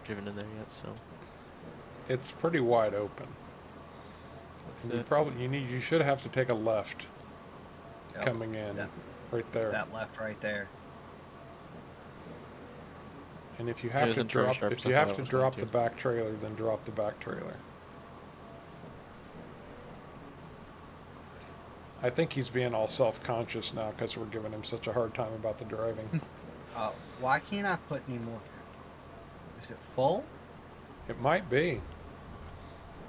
driven in there yet, so. It's pretty wide open. That's it. You should have to take a left Yep. coming in, Yep. right there. That left right there. And if you It have to isn't very drop, sharp if you stuff, have I to was drop going the to. back trailer, then drop the back trailer. I think he's being all self-conscious now because we're giving him such a hard time about the driving. Why can't I put any more? Is it full? It might be.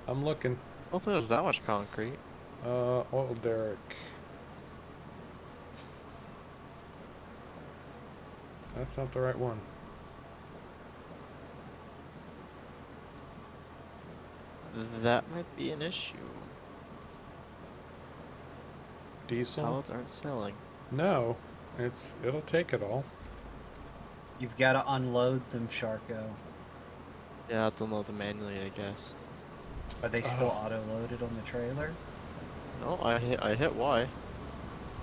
I'm looking. I don't think there's that much concrete. Oil derrick. That's not the right one. That might be an issue. Diesel? Pallets aren't selling. No, it'll take it all. You've got to unload them, Sharko. Yeah, I have to load them manually, I guess. Are they still auto-loaded on the trailer? No, I hit Y.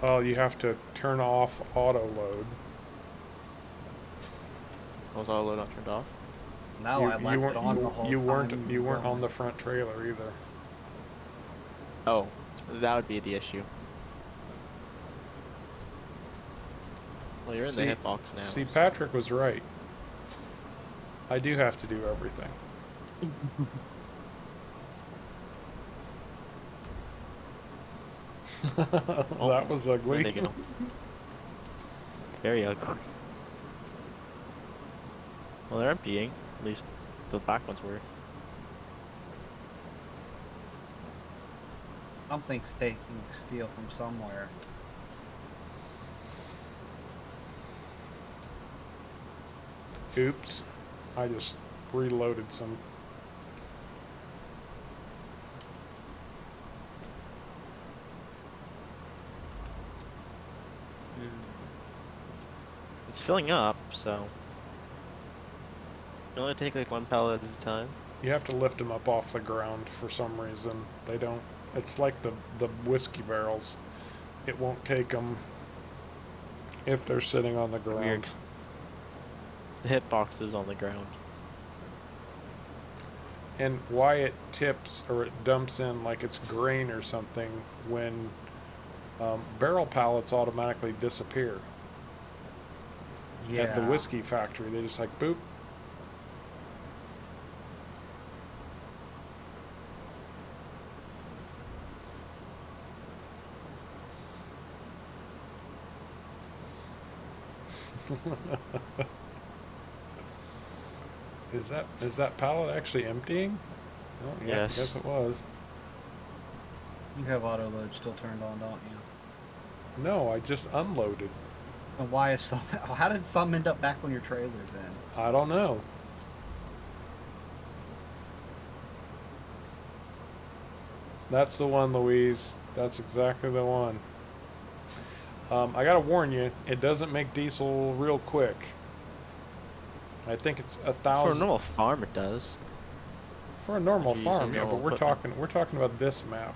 Oh, you have to turn off auto load. Was auto load not turned off? No, I left it on the whole you time weren't you were on going. the front trailer either. Oh, that would be the issue. Well, you're in the hitbox now. See, Patrick was right. I do have to do everything. That was There ugly. they go. Very ugly. Well, they're emptying. At least the back ones were. Something's taking steel from somewhere. Oops. I just reloaded some. It's filling up, so. You only take like one pallet at a time. You have to lift them up off the ground for some reason. They don't. It's like the whiskey barrels. It won't take them if they're sitting on the ground. Weird. The hitbox is on the ground. And why it tips or it dumps in like it's grain or something when barrel pallets automatically disappear. Yeah. At the whiskey factory, they just like boop. Is that pallet actually emptying? Oh, yeah, Yes. I guess it was. You have auto load still turned on, don't you? No, I just unloaded. And why is some? How did some end up back on your trailer then? I don't know. That's the one, Louise. That's exactly the one. I gotta warn you, it doesn't make diesel real quick. I think it's For a 1,000 normal farm, it does. for a normal Using farm. Yeah, normal but we're talking about this map.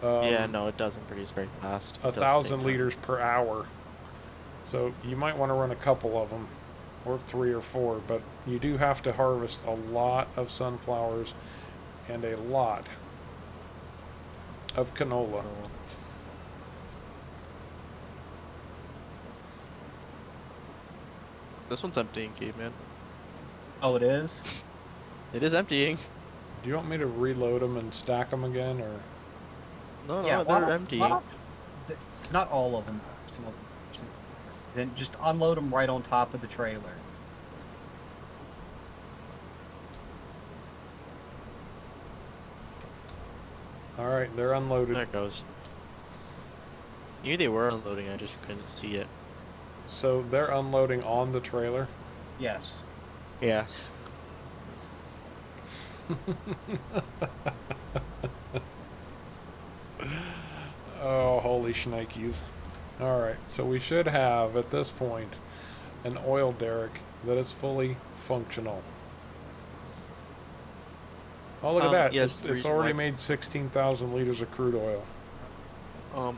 Yeah, no, it doesn't produce very fast. It does take 1,000 time. liters per hour. So you might want to run a couple of them. or 3 or 4, but you do have to harvest a lot of sunflowers and a lot of canola. Oh. This one's emptying, caveman. Oh, it is? It is emptying. Do you want me to reload them and stack them again, or? No, Yeah, no, why they're don't, emptying. it's not all of them. Some of them. Then just unload them right on top of the trailer. All right, they're unloaded. There it goes. You knew they were unloading, I just couldn't see it. So they're unloading on the trailer. Yes. Yes. Oh, holy shnikes. All right, so we should have, at this point, an oil derrick that is fully functional. Oh, look at that. Yes, the It's reason already why- made 16,000 liters of crude oil.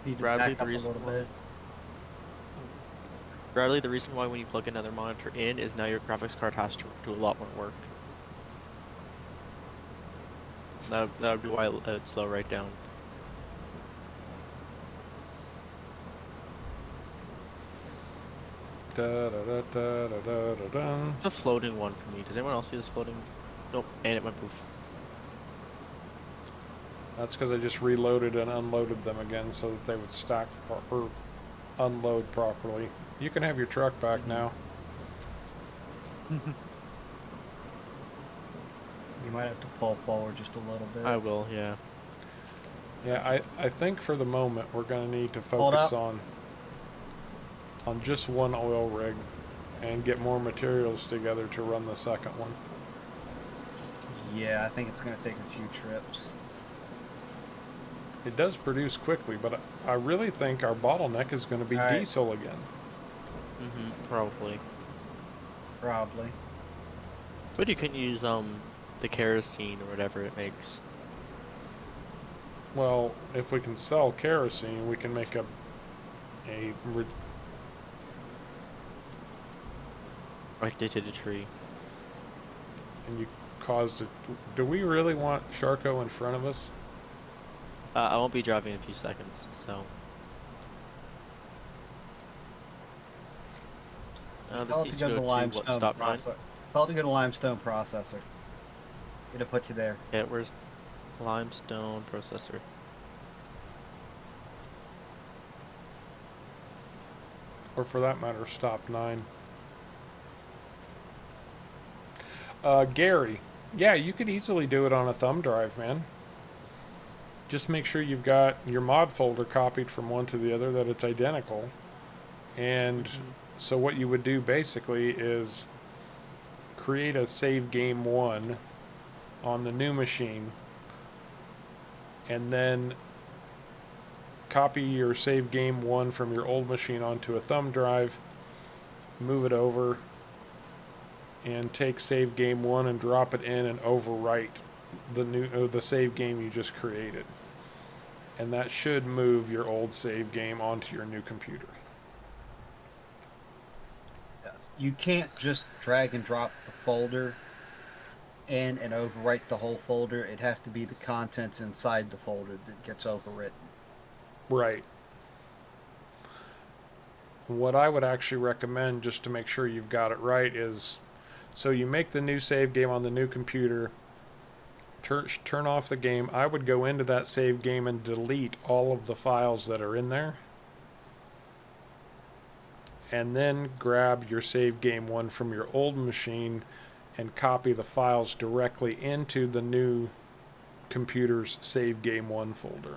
Need to Bradley, back the up a reason little why. bit. Bradley, the reason why when you plug another monitor in is now your graphics card has to do a lot more work. That would be why it's slow right down. Da, da, da, da, da, da, da, da. It's a floating one for me. Does anyone else see this floating? Nope, and it went poof. That's because I just reloaded and unloaded them again so that they would stack or unload properly. You can have your truck back now. You might have to pull forward just a little bit. I will, yeah. Yeah, I think for the moment we're going to need to Hold focus up. on just one oil rig and get more materials together to run the second one. Yeah, I think it's going to take a few trips. It does produce quickly, but I really think our bottleneck is going to be All right. diesel again. Probably. Probably. But you can use the kerosene or whatever it makes. Well, if we can sell kerosene, we can make Right, they did a tree. and you caused it. Do we really want Sharko in front of us? I won't be driving in a few seconds, so. This Tell it needs to go to to go the to what, limestone stop 9? processor. Tell it to go to limestone processor. It'll put you there. Yeah, where's limestone processor? Or for that matter, stop 9. Gary, yeah, you could easily do it on a thumb drive, man. Just make sure you've got your mod folder copied from one to the other, that it's identical. And so what you would do basically is create a save game 1 on the new machine, and then copy your save game 1 from your old machine onto a thumb drive, move it over, and take save game 1 and drop it in and overwrite the save game you just created. And that should move your old save game onto your new computer. Yes. You can't just drag and drop the folder in and overwrite the whole folder. It has to be the contents inside the folder that gets overwritten. Right. What I would actually recommend, just to make sure you've got it right, is so you make the new save game on the new computer, turn off the game. I would go into that save game and delete all of the files that are in there, and then grab your save game 1 from your old machine and copy the files directly into the new computer's save game 1 folder.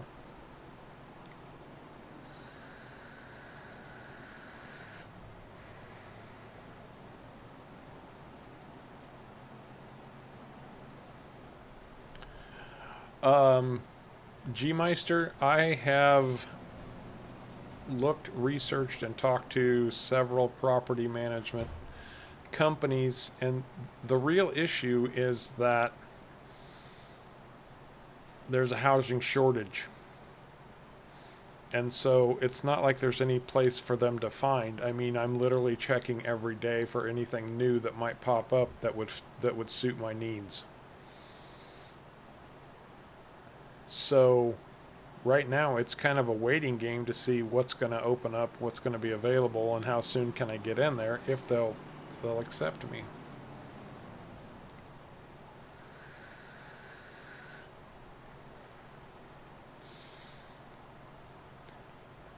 Gmeister, I have looked, researched, and talked to several property management companies, and the real issue is that there's a housing shortage. And so it's not like there's any place for them to find. I mean, I'm literally checking every day for anything new that might pop up that would suit my needs. So right now it's kind of a waiting game to see what's going to open up, what's going to be available, and how soon can I get in there if they'll accept me.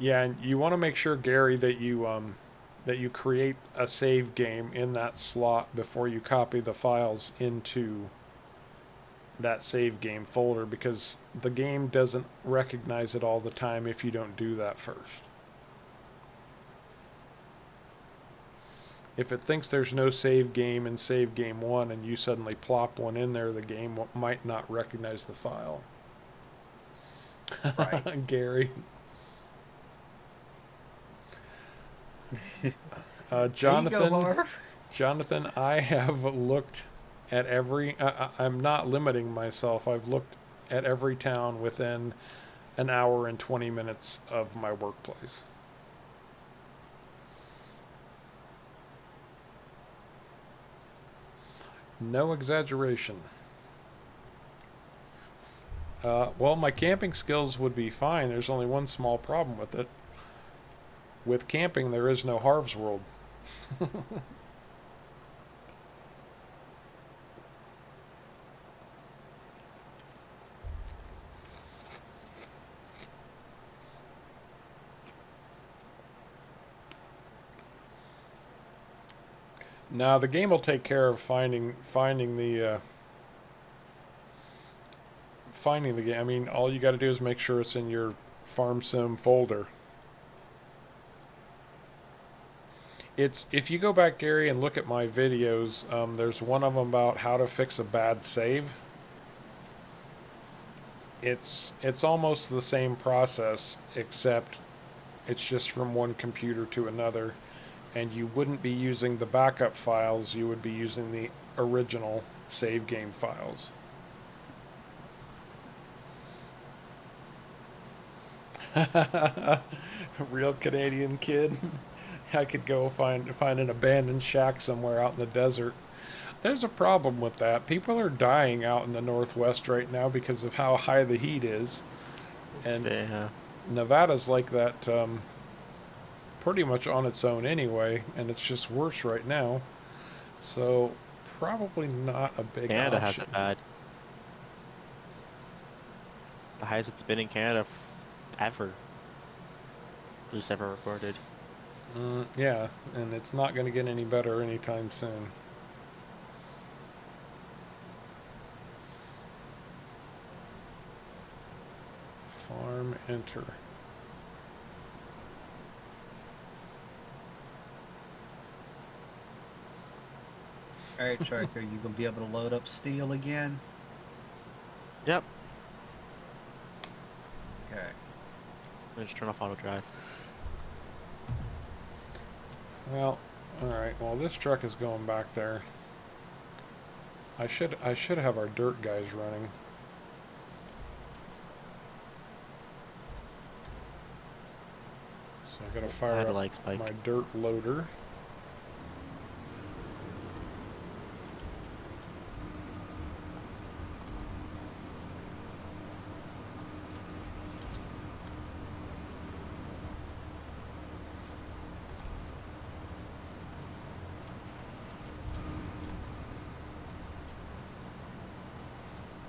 Yeah, and you want to make sure, Gary, that you create a save game in that slot before you copy the files into that save game folder, because the game doesn't recognize it all the time if you don't do that first. If it thinks there's no save game in save game 1 and you suddenly plop one in there, the game might not recognize the file. Right. Gary. There you go, Jonathan, Marv. Jonathan, I have looked at every. I'm not limiting myself. I've looked at every town within an hour and 20 minutes of my workplace. No exaggeration. Well, my camping skills would be fine. There's only one small problem with it. With camping, there is no Harv's World. Now the game will take care of finding the game. I mean, all you got to do is make sure it's in your Farm Sim folder. It's, if you go back, Gary, and look at my videos, there's one of them about how to fix a bad save. It's almost the same process, except it's just from one computer to another, and you wouldn't be using the backup files, you would be using the original save game files. Real Canadian kid. I could go find an abandoned shack somewhere out in the desert. There's a problem with that. People are dying out in the Northwest right now because of how high the heat is. And Yeah. Nevada's like that, pretty much on its own anyway, and it's just worse right now. So probably not a big Canada has option. it bad. The highest it's been in Canada ever. At least ever recorded. Yeah, and it's not going to get any better anytime soon. Farm enter. All right, Striker, you gonna be able to load up steel again? Yep. Okay. Let me just turn off auto drive. Well, all right. Well, this truck is going back there. I should have our dirt guys running. So I gotta fire up like Spike. my dirt loader.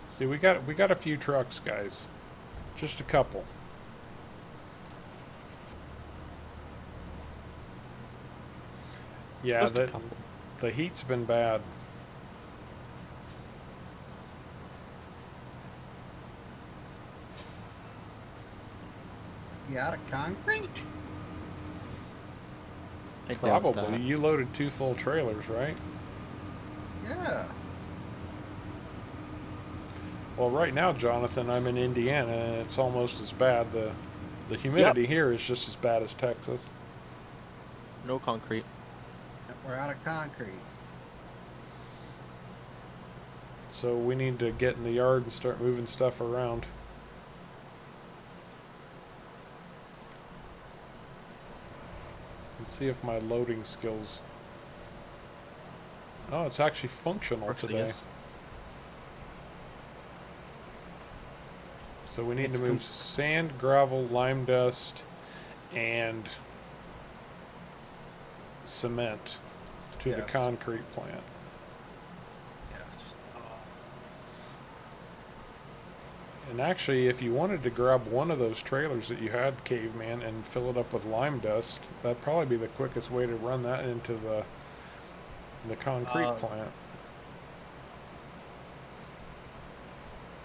See, we got a few trucks, guys. Just a couple. Yeah, Just a couple. the heat's been bad. You out of concrete? I doubt Probably. that. You loaded 2 full trailers, right? Yeah. Well, right now, Jonathan, I'm in Indiana, and it's almost as bad. The humidity here is just as bad as Texas. No concrete. We're out of concrete. So we need to get in the yard and start moving stuff around. Let's see if my loading skills... Oh, it's actually functional Works, I today. guess. So we need It's to move com- sand, gravel, lime dust, and cement to the Yes. concrete plant. Yes. And actually, if you wanted to grab one of those trailers that you had, Caveman, and fill it up with lime dust, that'd probably be the quickest way to run that into the concrete plant.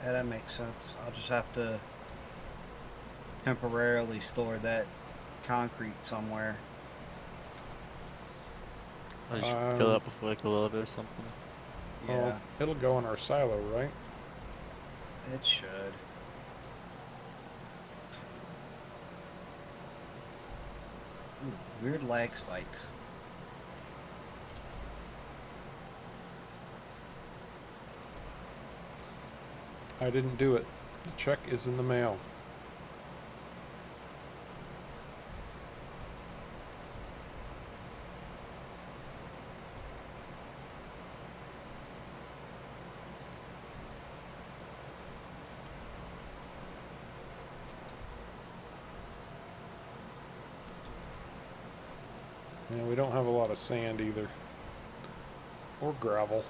Yeah, that makes sense. I'll just have to temporarily store that concrete somewhere. I just fill it up with like a little bit or something. Yeah, Well, it'll go in our silo, right? it should. Ooh, weird lag spikes. I didn't do it. The check is in the mail. Yeah, we don't have a lot of sand either. Or gravel.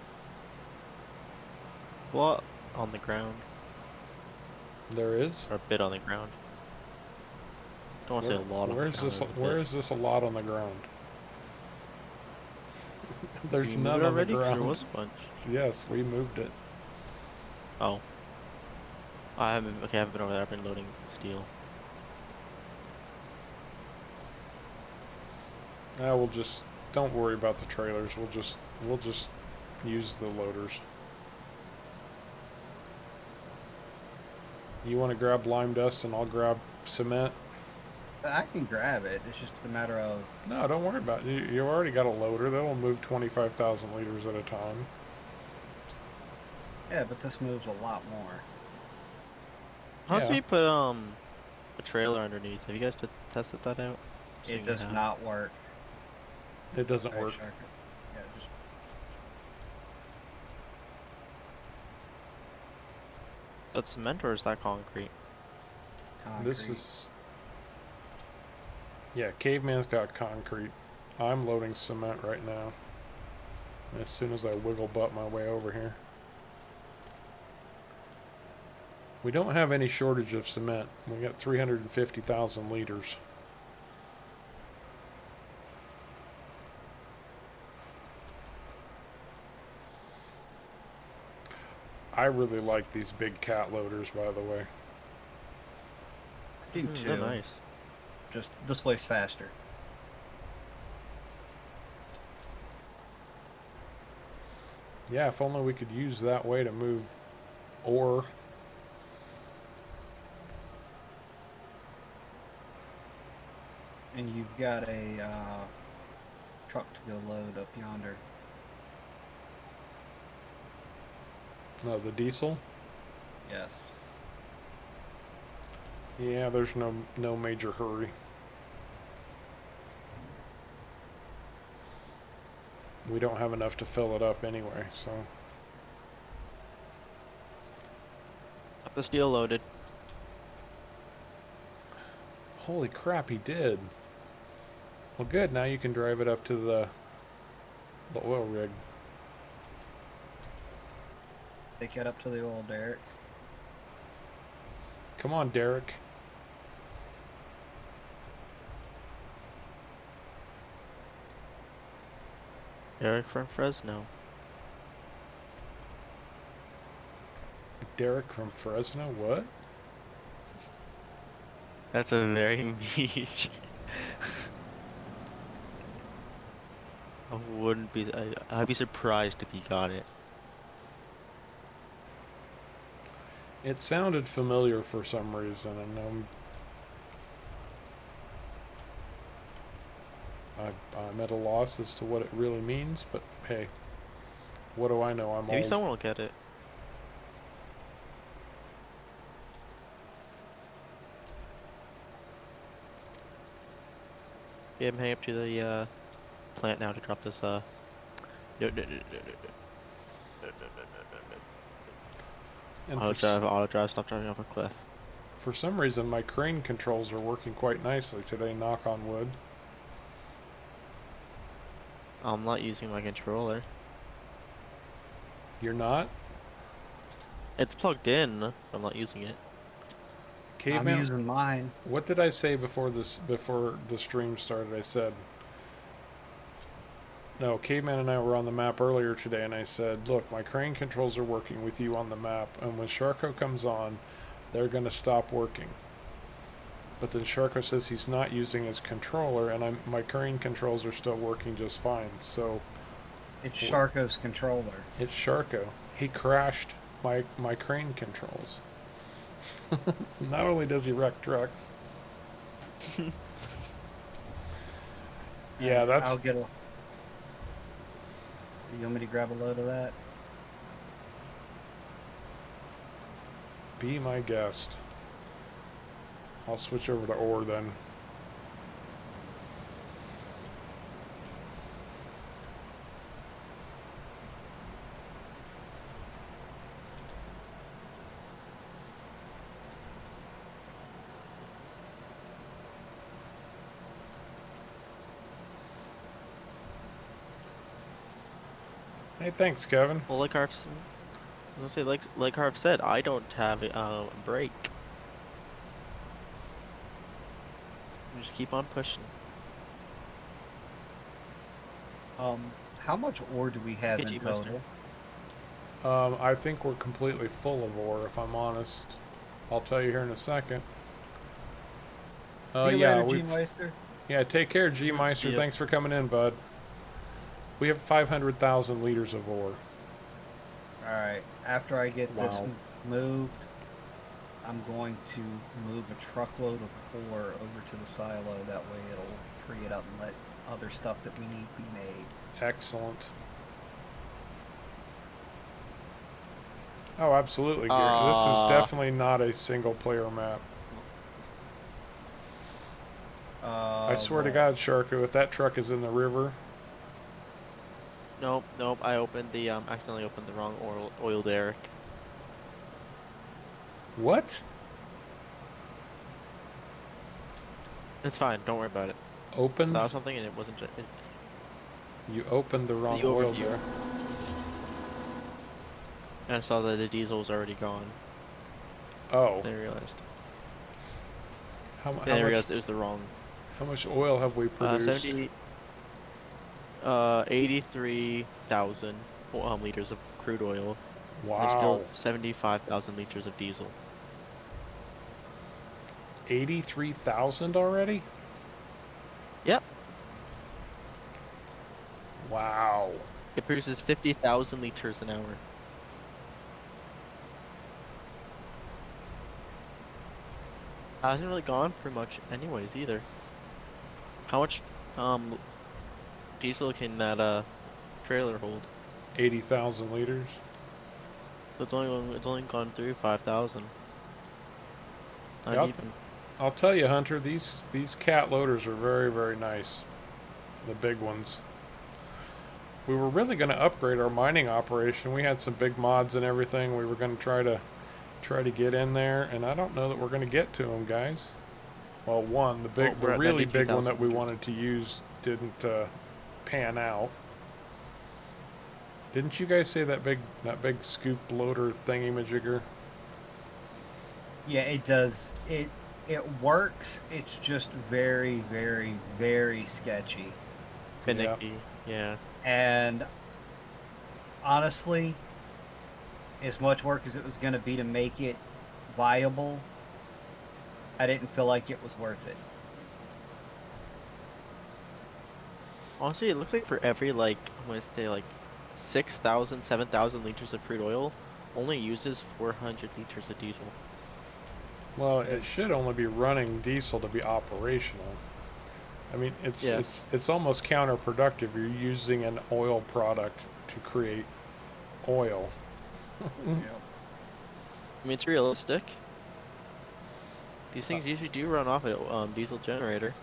A lot on the ground, There is? or a bit on the ground. Don't want to say a lot on the Where's ground. this? There's a Where bit. is this a lot on the ground? There's Did you move none it on the already? 'Cause ground. there was a bunch. Yes, we moved it. Oh. I haven't. Okay, I haven't been over there. I've been loading steel. Now we'll just don't worry about the trailers. We'll just use the loaders. You want to grab lime dust and I'll grab cement? I can grab it. It's just a matter of No, don't worry about it. You already got a loader. That'll move 25,000 liters at a time. yeah, but this moves a lot more. How Yeah. do we put a trailer underneath? Have you guys tested that out? It Seeing does how- not work. It doesn't Very work. sharp. Yeah, just Is that cement or is that concrete? concrete. This is... Yeah, Caveman's got concrete. I'm loading cement right now. As soon as I wiggle butt my way over here. We don't have any shortage of cement. We got 350,000 liters. I really like these big cat loaders, by the way. I do They're too. nice. Just this way's faster. Yeah, if only we could use that way to move ore. And you've got a truck to go load up yonder. No, the diesel. Yes. Yeah, there's no major hurry. We don't have enough to fill it up anyway, so... Got the steel loaded. Holy crap, he did. Well, good. Now you can drive it up to the oil rig. Take it up to the old derrick. Come on, Derek. Eric from Fresno. Derek from Fresno? What? That's a very niche. I wouldn't be. I'd be surprised if he got it. It sounded familiar for some reason, and I'm at a loss as to what it really means, but hey, what do I know? I'm Maybe old. someone will get it. Yeah, I'm heading up to the plant now to drop this no, no, no, no, no, no, And no. Auto drive, stop driving off a cliff. for some reason, my crane controls are working quite nicely today, knock on wood. I'm not using my controller. You're not? It's plugged in, but I'm not using it. I'm Caveman, using mine. what did I say before the stream started? I said, no, Caveman and I were on the map earlier today, and I said, look, my crane controls are working with you on the map, and when Sharko comes on, they're going to stop working. But then Sharko says he's not using his controller, and my crane controls are still working just fine. So It's Sharko's controller. it's Sharko. He crashed my crane controls. Not only does he wreck trucks. Yeah, that's. I'll get a. You want me to grab a load of that? Be my guest. I'll switch over to ore then. Hey, thanks, Kevin. Well, like Harv, I was gonna say, like Harv said, I don't have a brake. Just keep on pushing. How much ore do we have Get in you, Buster. total? I think we're completely full of ore, if I'm honest. I'll tell you here in a second. See you Yeah, later, we. G-Meister. Yeah, take care, G Meister. ya. Thanks for coming in, bud. We have 500,000 liters of ore. Alright, after I get this Wow. moved, I'm going to move a truckload of ore over to the silo. That way it'll free it up and let other stuff that we need be made. Excellent. Oh, absolutely, Gary. This is definitely not a single-player map. I swear to God, Sharko, if that truck is in the river, Nope, nope. I opened the accidentally opened the wrong oil derrick. what? It's fine. Don't worry about it. Opened? That was something, and it wasn't. You opened the wrong The oil overview. there. And I saw that the diesel was already gone. Oh, Then I realized. how Then I much? realized it was the wrong. How much oil have we produced? 83,000 liters of crude oil. Wow. There's still 75,000 liters of diesel. 83,000 already? Yep. Wow. It produces 50,000 liters an hour. Hasn't really gone for much anyways either. How much diesel can that trailer hold? 80,000 liters. It's only gone through 5,000. Not Yep. even. I'll tell you, Hunter, these cat loaders are very, very nice. The big ones. We were really going to upgrade our mining operation. We had some big mods and everything. We were going to try to get in there, and I don't know that we're going to get to them, guys. Well, one, the we're at really big one 92,000 that we liters. wanted to use didn't pan out. Didn't you guys say that big scoop loader thingy-majigger? Yeah, it does. It works. It's just very, very, very sketchy. Finicky. Yeah. And honestly, as much work as it was going to be to make it viable, I didn't feel like it was worth it. Honestly, it looks like for every I'm gonna say 6,000, 7,000 liters of crude oil, only uses 400 liters of diesel. Well, it should only be running diesel to be operational. I mean, it's almost counterproductive. You're using an oil product to create oil. I mean, it's realistic. These things usually do run off a diesel generator.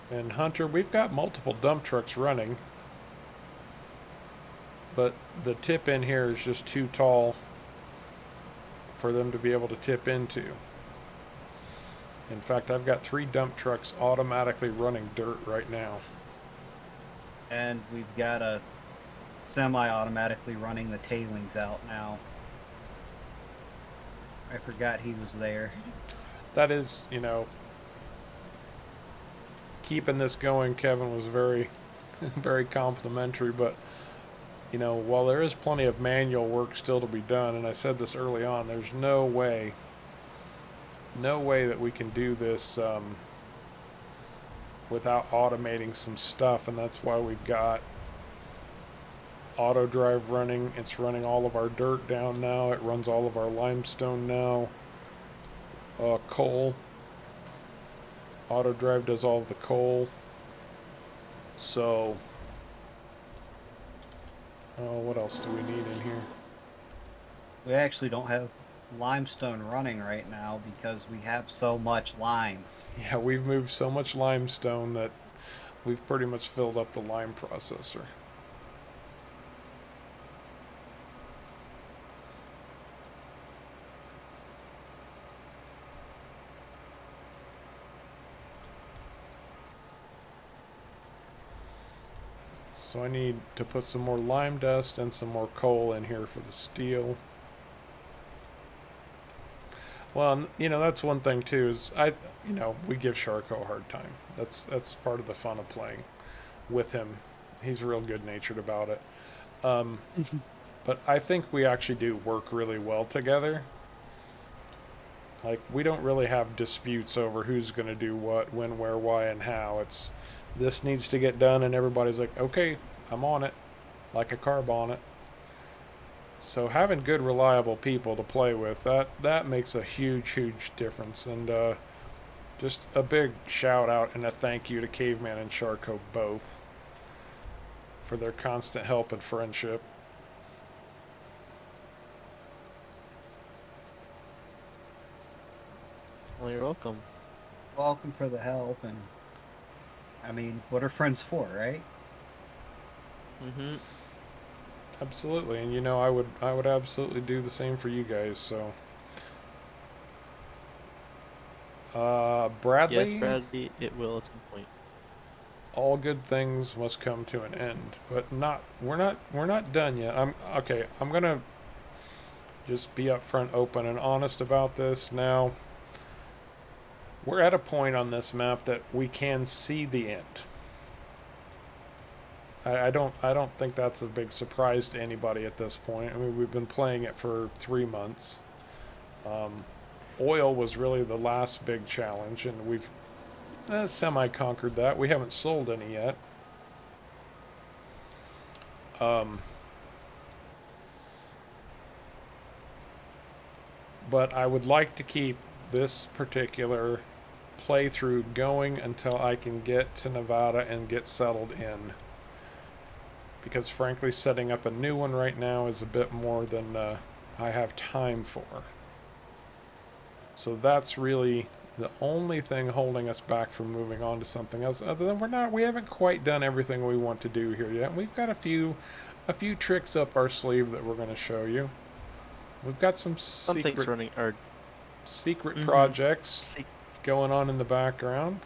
And Hunter, we've got multiple dump trucks running, but the tip in here is just too tall for them to be able to tip into. In fact, I've got 3 dump trucks automatically running dirt right now. And we've got a semi-automatically running the tailings out now. I forgot he was there. That is, keeping this going, Kevin, was very, very complimentary. But, while there is plenty of manual work still to be done, and I said this early on, there's no way that we can do this without automating some stuff. And that's why we've got auto drive running. It's running all of our dirt down now. It runs all of our limestone now. Coal. Auto drive does all of the coal. So, what else do we need in here? We actually don't have limestone running right now because we have so much lime. Yeah, we've moved so much limestone that we've pretty much filled up the lime processor. So I need to put some more lime dust and some more coal in here for the steel. Well, that's one thing too, is we give Sharko a hard time. That's part of the fun of playing with him. He's real good natured about it. But I think we actually do work really well together. Like, we don't really have disputes over who's going to do what, when, where, why, and how. It's, this needs to get done, and everybody's like, okay, I'm on it, like a carb on it. So having good, reliable people to play with, that makes a huge, huge difference. And just a big shout out and a thank you to Caveman and Sharko both for their constant help and friendship. Well, you're welcome. Welcome for the help, and I mean, what are friends for, right? Mm-hmm. Absolutely, and I would absolutely do the same for you guys. So, Bradley. Yes, Bradley, it will at some point. All good things must come to an end, but we're not done yet. I'm gonna just be upfront, open, and honest about this. Now, we're at a point on this map that we can see the end. I don't think that's a big surprise to anybody at this point. I mean, we've been playing it for 3 months. Oil was really the last big challenge, and we've semi-conquered that. We haven't sold any yet. But I would like to keep this particular playthrough going until I can get to Nevada and get settled in. Because frankly, setting up a new one right now is a bit more than I have time for. So that's really the only thing holding us back from moving on to something else. Other than we haven't quite done everything we want to do here yet. We've got a few tricks up our sleeve that we're going to show you. We've got some Something's running, or secret projects going on in the background.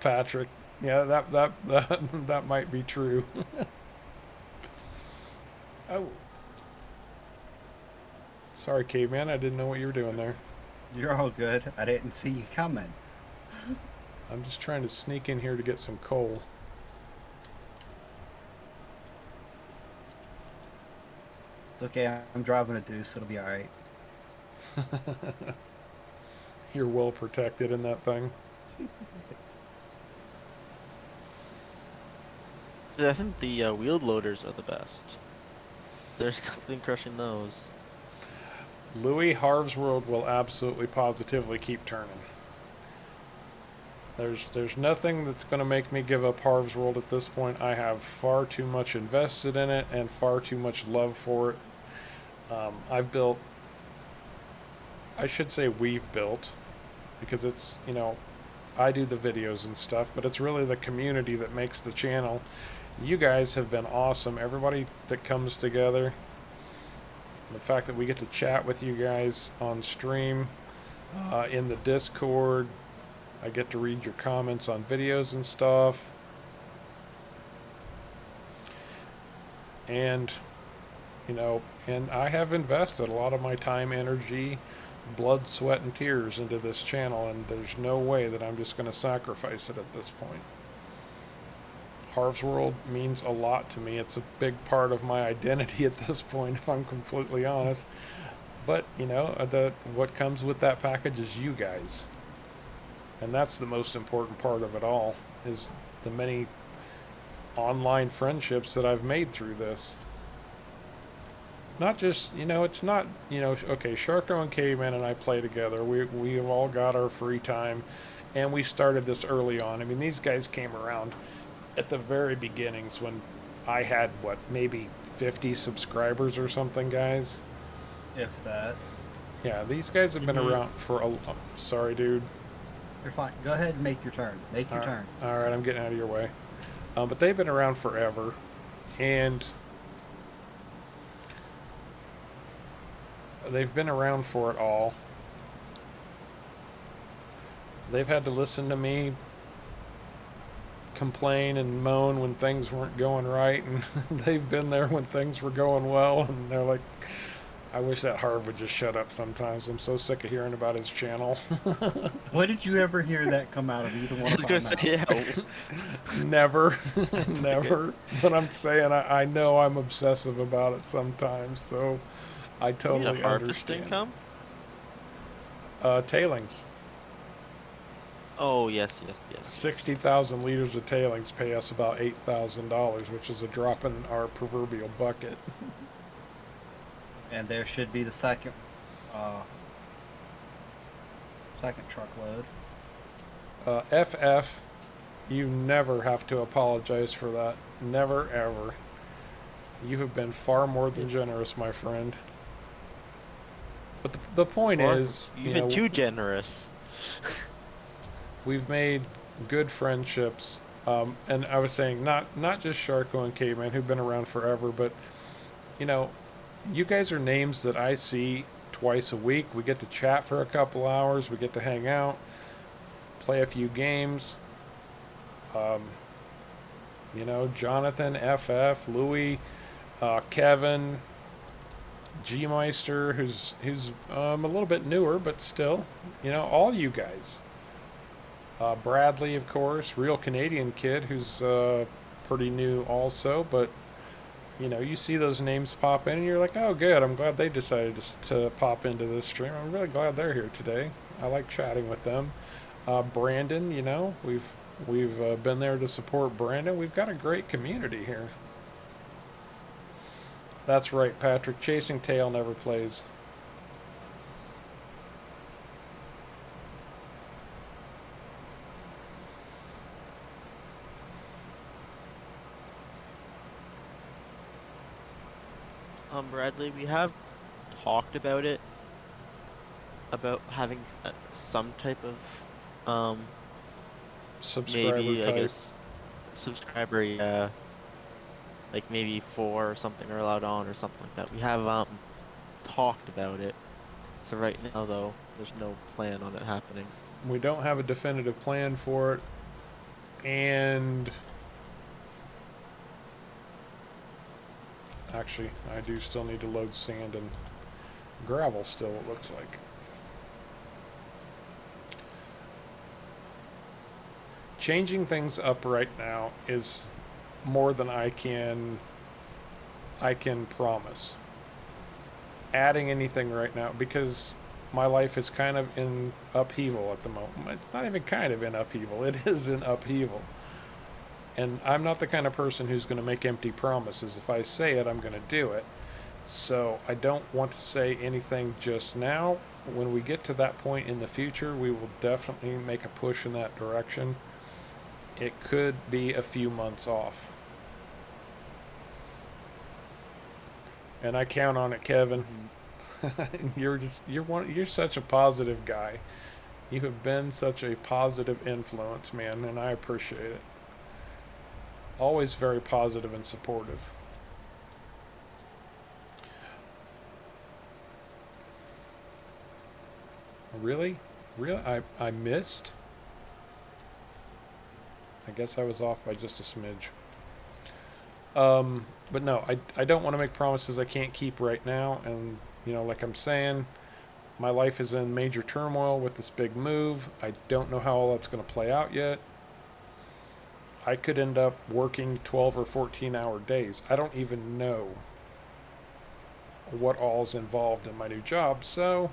Patrick, yeah, that might be true. Oh, sorry, Caveman, I didn't know what you were doing there. You're all good. I didn't see you coming. I'm just trying to sneak in here to get some coal. It's okay. I'm driving a Deuce. It'll be all right. You're well protected in that thing. I think the wheeled loaders are the best. There's nothing crushing those. Louis, Harv's World will absolutely positively keep turning. There's nothing that's going to make me give up Harv's World at this point. I have far too much invested in it and far too much love for it. I've built I should say we've built, because it's, I do the videos and stuff, but it's really the community that makes the channel. You guys have been awesome. Everybody that comes together, the fact that we get to chat with you guys on stream, in the Discord, I get to read your comments on videos and stuff. And, and I have invested a lot of my time, energy, blood, sweat, and tears into this channel, and there's no way that I'm just going to sacrifice it at this point. Harv's World means a lot to me. It's a big part of my identity at this point, if I'm completely honest. But, what comes with that package is you guys. And that's the most important part of it all, is the many online friendships that I've made through this. Not just, it's not, okay, Sharko and Caveman and I play together. We have all got our free time, and we started this early on. I mean, these guys came around at the very beginnings when I had, maybe 50 subscribers or something, guys? If that. Yeah, these guys have been around for sorry, dude. You're fine. Go ahead and make your turn. Make your turn. All right, I'm getting out of your way. But they've been around forever, and they've been around for it all. They've had to listen to me complain and moan when things weren't going right, and they've been there when things were going well, and they're like, I wish that Harv would just shut up sometimes. I'm so sick of hearing about his channel. When did you ever hear that come out of either one I of was my gonna mouths? say, yeah. Never. Never. But I'm saying I know I'm obsessive about it sometimes, so I You totally need a harvest understand. income? Tailings. Oh, yes. 60,000 liters of tailings pay us about $8,000, which is a drop in our proverbial bucket. And there should be the second truckload. FF, you never have to apologize for that. Never, ever. You have been far more than generous, my friend. But the point Or is, you've been too generous. we've made good friendships. And I was saying, not just Sharko and Caveman, who've been around forever, but, you guys are names that I see twice a week. We get to chat for a couple hours. We get to hang out, play a few games. Jonathan, FF, Louis, Kevin, G-Meister, who's a little bit newer, but still, all you guys. Bradley, of course, real Canadian kid who's pretty new also, but you see those names pop in and you're like, oh good, I'm glad they decided to pop into this stream. I'm really glad they're here today. I like chatting with them. Brandon, we've been there to support Brandon. We've got a great community here. That's right, Patrick. Chasing Tail never plays. Bradley, we have talked about it, about having some type of, Subscriber maybe, type. I guess, subscriber, yeah, like maybe 4 or something are allowed on or something like that. We have, talked about it. So right now, though, there's no plan on it happening. We don't have a definitive plan for it, and actually, I do still need to load sand and gravel still, it looks like. Changing things up right now is more than I can promise. Adding anything right now, because my life is kind of in upheaval at the moment. It's not even kind of in upheaval, it is in upheaval. And I'm not the kind of person who's going to make empty promises. If I say it, I'm going to do it. So I don't want to say anything just now. When we get to that point in the future, we will definitely make a push in that direction. It could be a few months off. And I count on it, Kevin. You're such a positive guy. You have been such a positive influence, man, and I appreciate it. Always very positive and supportive. Really? Really? I missed? I guess I was off by just a smidge. But no, I don't want to make promises I can't keep right now. And, like I'm saying, my life is in major turmoil with this big move. I don't know how all that's going to play out yet. I could end up working 12 or 14-hour days. I don't even know what all's involved in my new job. So,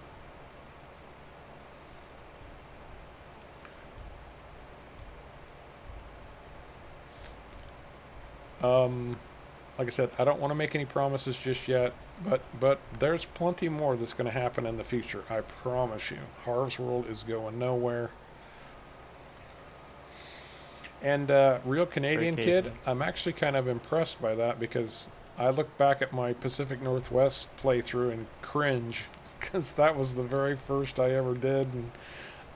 like I said, I don't want to make any promises just yet, but there's plenty more that's going to happen in the future. I promise you. Harv's World is going nowhere. And Real Canadian Kid, I'm actually kind of impressed by that because I look back at my Pacific Northwest playthrough and cringe because that was the very first I ever did, and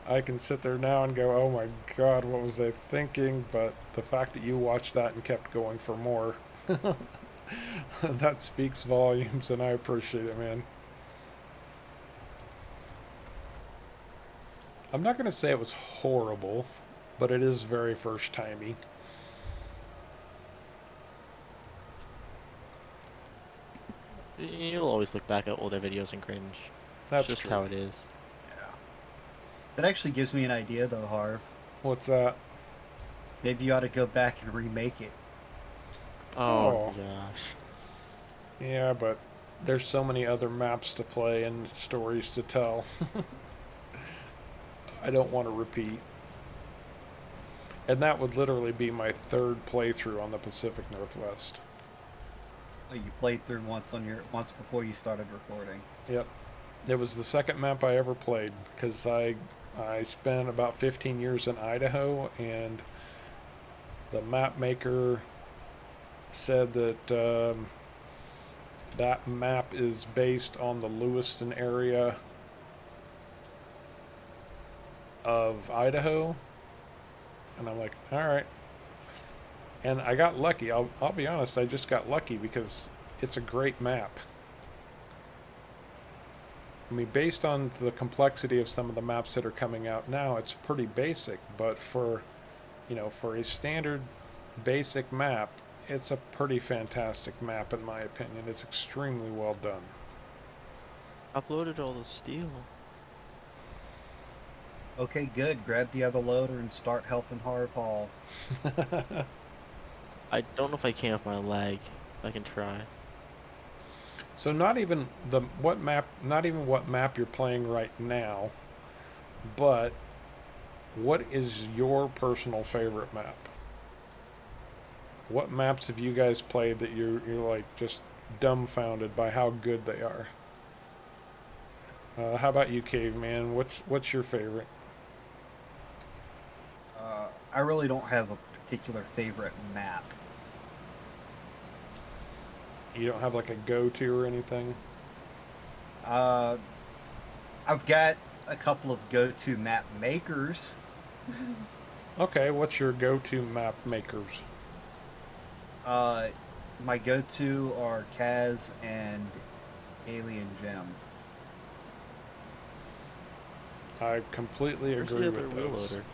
I can sit there now and go, oh my god, what was I thinking? But the fact that you watched that and kept going for more, that speaks volumes, and I appreciate it, man. I'm not going to say it was horrible, but it is very first-timey. You'll always look back at older videos and cringe. That's just true. how it is. That actually gives me an idea, though, Harv. What's that? Maybe you ought to go back and remake it. Oh gosh. Yeah, but there's so many other maps to play and stories to tell. I don't want to repeat. And that would literally be my third playthrough on the Pacific Northwest. Oh, you played through once before you started recording. Yep. It was the second map I ever played because I spent about 15 years in Idaho, and the map maker said that that map is based on the Lewiston area of Idaho. And I'm like, all right. And I got lucky. I'll be honest, I just got lucky because it's a great map. I mean, based on the complexity of some of the maps that are coming out now, it's pretty basic, but for a standard basic map, it's a pretty fantastic map in my opinion. It's extremely well done. Uploaded all the steel. Okay, good. Grab the other loader and start helping Harv haul. I don't know if I can with my leg. I can try. So not even what map you're playing right now, but what is your personal favorite map? What maps have you guys played that you're like just dumbfounded by how good they are? How about you, Caveman? What's your favorite? I really don't have a particular favorite map. You don't have like a go-to or anything? I've got a couple of go-to map makers. Okay, what's your go-to map makers? My go-to are Kaz and Alien Gem. I completely Where's agree the other with wheel those. loader?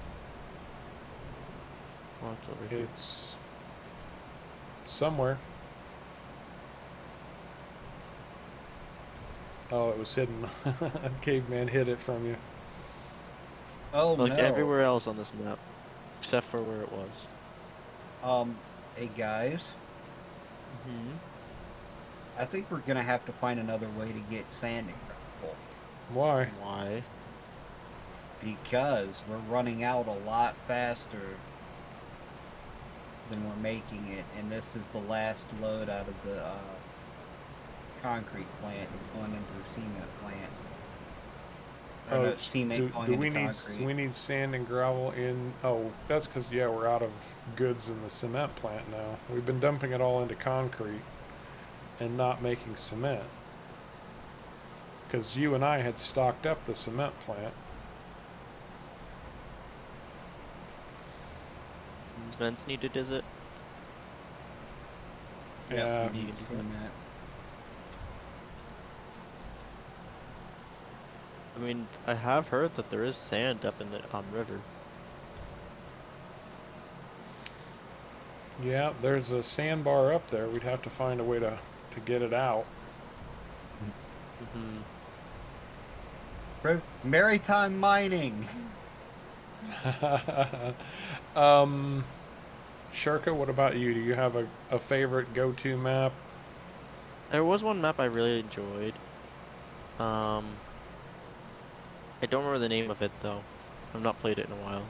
Oh, it's over here. It's somewhere. Oh, it was hidden. Caveman hid it from you. Oh, Like no. everywhere else on this map, except for where it was. Hey guys, I think we're gonna have to find another way to get sanding gravel. Why? Why? Because we're running out a lot faster than we're making it, and this is the last load out of the concrete plant and going into the cement plant. Or no, cement going do into we need concrete. we need sand and gravel in? Oh, that's because we're out of goods in the cement plant now. We've been dumping it all into concrete and not making cement because you and I had stocked up the cement plant. Cement's needed, is it? Yeah. we you need can do cement. I mean, I have heard that there is sand up in the river. Yeah, there's a sandbar up there. We'd have to find a way to get it out. Mm-hmm. Maritime mining. Sharka, what about you? Do you have a favorite go-to map? There was one map I really enjoyed. I don't remember the name of it though. I've not played it in a while.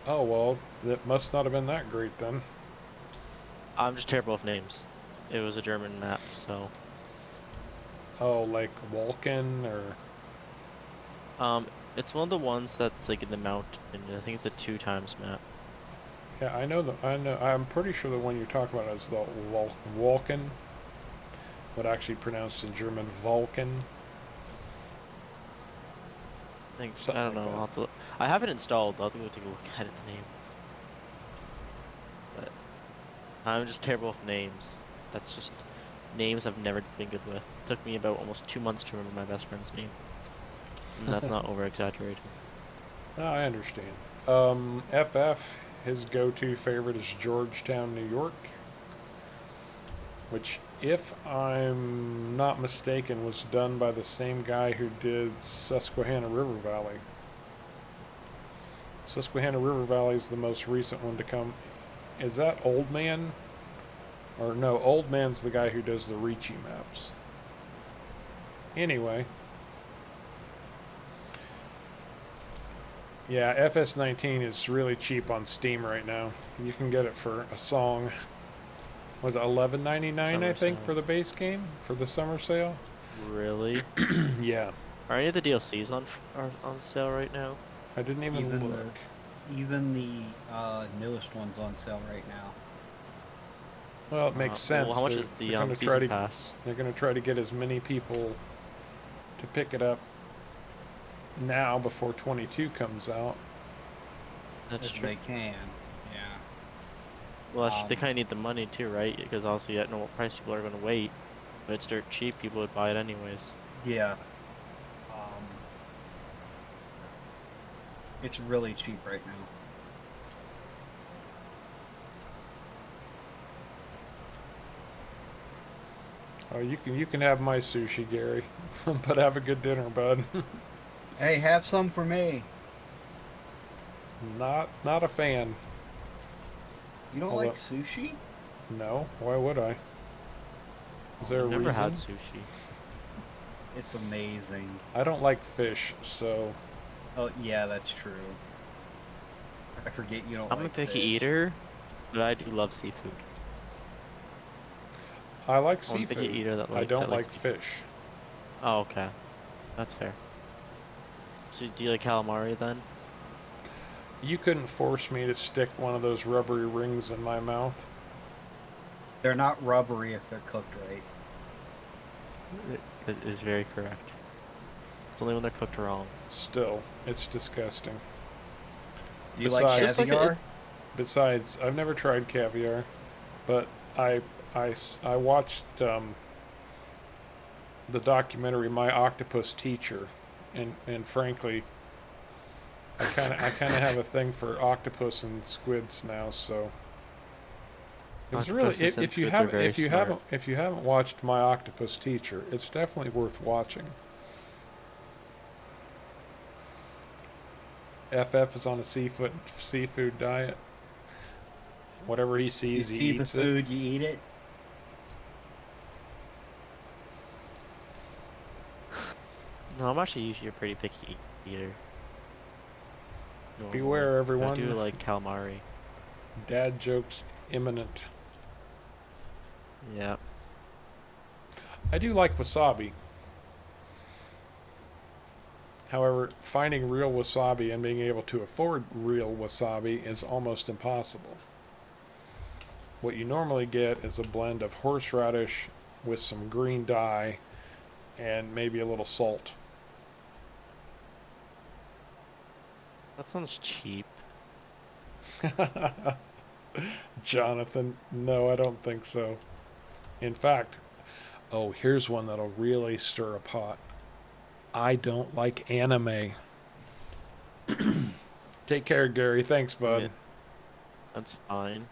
Oh, well, that must not have been that great then. I'm just terrible with names. It was a German map, so Oh, like Vulcan or... it's one of the ones that's like in the mountain. I think it's a 2x map. Yeah, I know. I'm pretty sure the one you're talking about is the Vulcan, but actually pronounced in German Vulcan. I think Something I don't like know. that. I'll have to, I have it installed. I'll have to go take a look at it. The name. But I'm just terrible with names. That's just names I've never been good with. It took me about almost 2 months to remember my best friend's name, and that's not over exaggerating. Oh, I understand. FF, his go-to favorite is Georgetown, New York, which, if I'm not mistaken, was done by the same guy who did Susquehanna River Valley. Susquehanna River Valley is the most recent one to come. Is that Old Man? Or no, Old Man's the guy who does the Ricci maps. Anyway. Yeah, FS19 is really cheap on Steam right now. You can get it for a song. Was it $11.99, I Summer think, sale. for the base game? For the summer sale? Really? Yeah. Are any of the DLCs are on sale right now? I didn't even Even look. Even the newest one's on sale right now. Well, it makes sense. Well, how much They're- is the they're gonna try season to pass? They're going to try to get as many people to pick it up now before 22 comes out. That's As true. they can. Yeah. Well, they Um, kind of need the money too, right? Because also you don't know what price people are going to wait. If it's dirt cheap, people would buy it anyways. Yeah. It's really cheap right now. Oh, you can have my sushi, Gary, but have a good dinner, bud. Hey, have some for me. Not a fan. You don't Although- like sushi? No, why would I? Is there a I've never reason? had sushi. It's amazing. I don't like fish, so Oh, yeah, that's true. I forget you don't I'm a like picky fish. eater, but I do love seafood. I like I'm a picky seafood. eater that I don't that likes like to- fish. Oh, okay. That's fair. So do you like calamari then? You couldn't force me to stick one of those rubbery rings in my mouth. They're not rubbery if they're cooked right. It is very correct. It's only when they're cooked wrong. Still, it's disgusting. Do you Besides- like Just like caviar? Besides, I've never tried caviar, but I watched the documentary My Octopus Teacher, and frankly, I kind of have a thing for octopus and squids now. So it was really Octopuses and if you squids are haven't very smart. if you haven't watched My Octopus Teacher, it's definitely worth watching. FF is on a seafood diet. Whatever he You sees, he see the eats it. food, you eat it. No, I'm actually usually a pretty picky eater. Normally. Beware, I everyone. do like calamari. Dad jokes imminent. Yeah. I do like wasabi. However, finding real wasabi and being able to afford real wasabi is almost impossible. What you normally get is a blend of horseradish with some green dye and maybe a little salt. That sounds cheap. Jonathan, no, I don't think so. In fact, oh, here's one that'll really stir a pot. I don't like anime. Take care, Gary. Thanks, Yeah, bud. that's fine.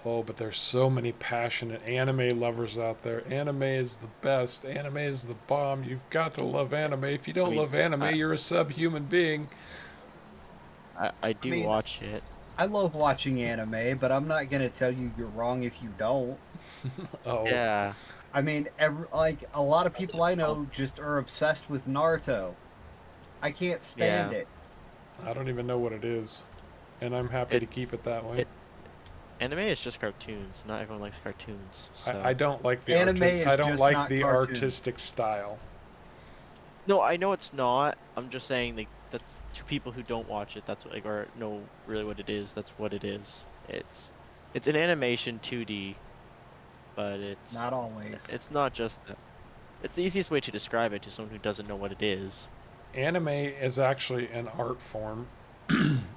Oh, but there's so many passionate anime lovers out there. Anime is the best. Anime is the bomb. You've got to love anime. If you I don't mean, love anime, I you're a subhuman being. I I do mean, watch it. I love watching anime, but I'm not gonna tell you you're wrong if you don't. Oh, Yeah, I mean, like a lot of that's people I a know just are obsessed with Naruto. I can't stand yeah. it. I don't even know what it is, and I'm happy to It's keep it that way. it Anime is just cartoons. Not everyone likes cartoons, I so don't like the Anime I is don't just like not the cartoon. artistic style. no, I know it's not. I'm just saying like that's to people who don't watch it. That's like or know really what it is. That's what it is. It's an animation 2D, but Not always. it's not just that. It's the easiest way to describe it to someone who doesn't know what it is. Anime is actually an art form.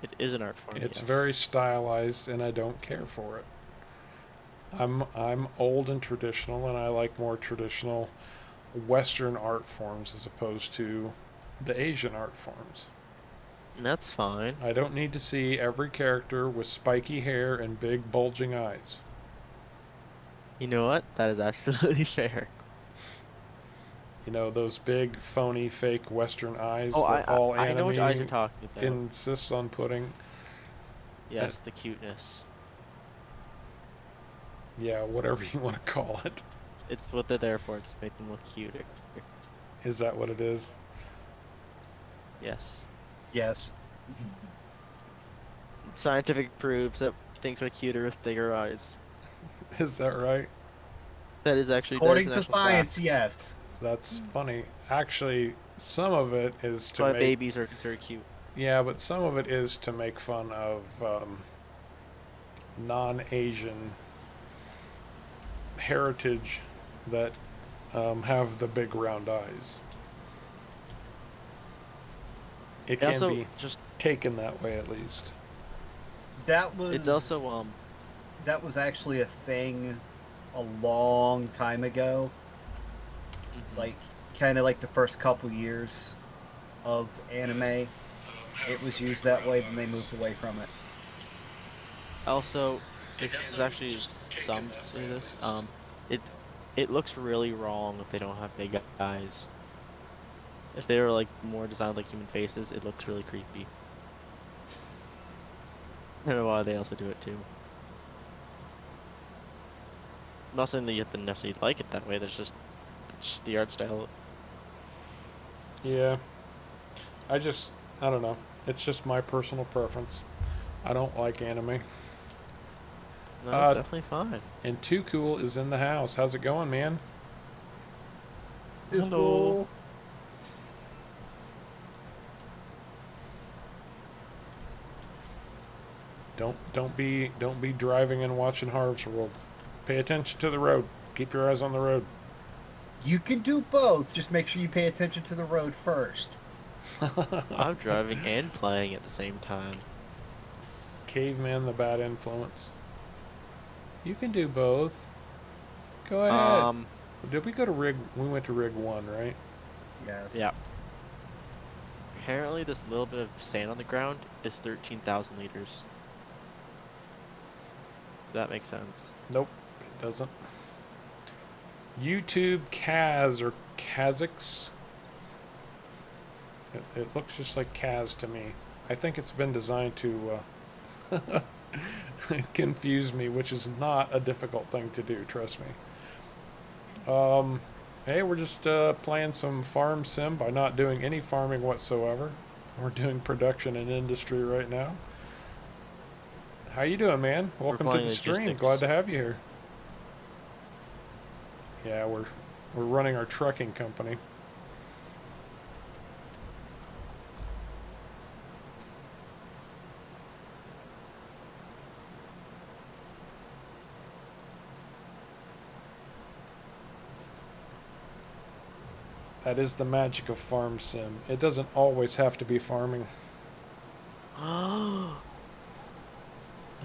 It is an art form, It's yes. very stylized, and I don't care for it. I'm old and traditional, and I like more traditional Western art forms as opposed to the Asian art forms. And that's fine. I don't need to see every character with spiky hair and big bulging eyes. You know what? That is absolutely fair. You know, those big, phony, fake Western eyes Oh, that all I know which eyes you're anime talking about. insists on putting. And, Yes, the cuteness. yeah, whatever you want to call it. It's what they're there for, just to make them look cuter. Is that what it is? Yes. Yes. Scientific proves that things are cuter with bigger eyes. Is that right? That is According an to actual science, fact. yes. That's funny. Actually, some of it is That's to why make. babies are considered cute. Yeah, but some of it is to make fun of non Asian heritage that have the big round eyes. It They can also be just taken that way, at least. That it's was also that was actually a thing a long time ago. mhm. Like kind of like the first couple years of anime. It was used that way, then they moved away from it. Also this is actually some say this. It it looks really wrong if they don't have big eyes. If they were like more designed like human faces, it looks really creepy. I don't know why they also do it too. I'm not saying that you have to necessarily like it that way. It's just the art style. Yeah. I just, I don't know. It's just my personal preference. I don't like anime. No, it's Uh, definitely fine. and Too Cool is in the house. How's it going, man? Hello. Don't be driving and watching Harv's World. Pay attention to the road. Keep your eyes on the road. You can do both, just make sure you pay attention to the road first. I'm driving and playing at the same time. Caveman, the bad influence. You can do both. Go ahead. Um, Did we go to rig? We went to rig 1, right? Yes. yeah. Apparently, this little bit of sand on the ground is 13,000 liters. So that makes sense. Nope, it doesn't. YouTube Kaz or Kazakhs. It looks just like Kaz to me. I think it's been designed to confuse me, which is not a difficult thing to do, trust me. Hey, we're just playing some farm sim by not doing any farming whatsoever. We're doing production and industry right now. How you doing, man? Welcome to playing the stream. logistics. Glad to have you here. Yeah, we're running our trucking company. That is the magic of farm sim. It doesn't always have to be farming. A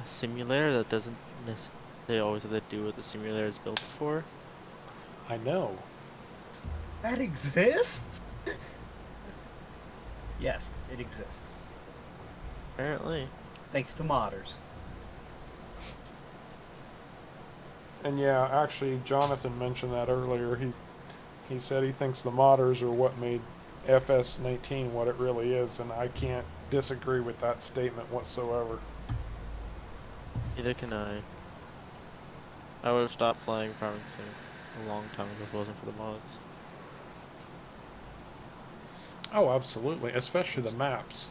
simulator that doesn't necessarily always have to do what the simulator is built for. I know. That exists? Yes, it exists. Apparently. Thanks to modders. And yeah, actually, Jonathan mentioned that earlier. He said he thinks the modders are what made FS19 what it really is, and I can't disagree with that statement whatsoever. Neither can I. I would have stopped playing Farming Sim a long time ago if it wasn't for the mods. Oh, absolutely, especially the maps.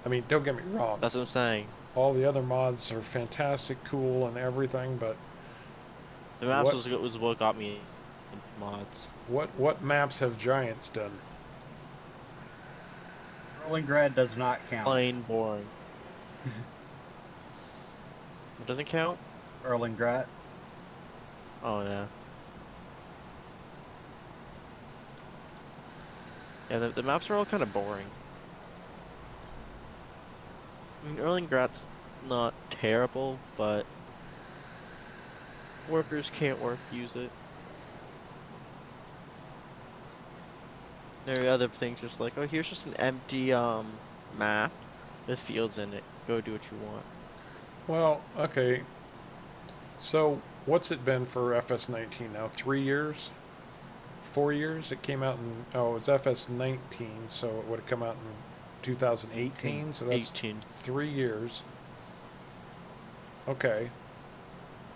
I mean, don't get me wrong. That's what I'm saying. All the other mods are fantastic, cool, and everything, but The maps what was what got me into mods. what maps have Giants done? Erlingrad does not count. Plain boring. It doesn't count? Erlingrad. Oh yeah. Yeah, the maps are all kind of boring. I mean, Erlingrad's not terrible, but workers can't use it. There are other things just like, oh, here's just an empty map with fields in it. Go do what you want. Well, okay. So, what's it been for FS19 now? 3 years? 4 years? It came out in, oh, it's FS19, so it would have come out in 2018, so that's 18. 3 years. Okay.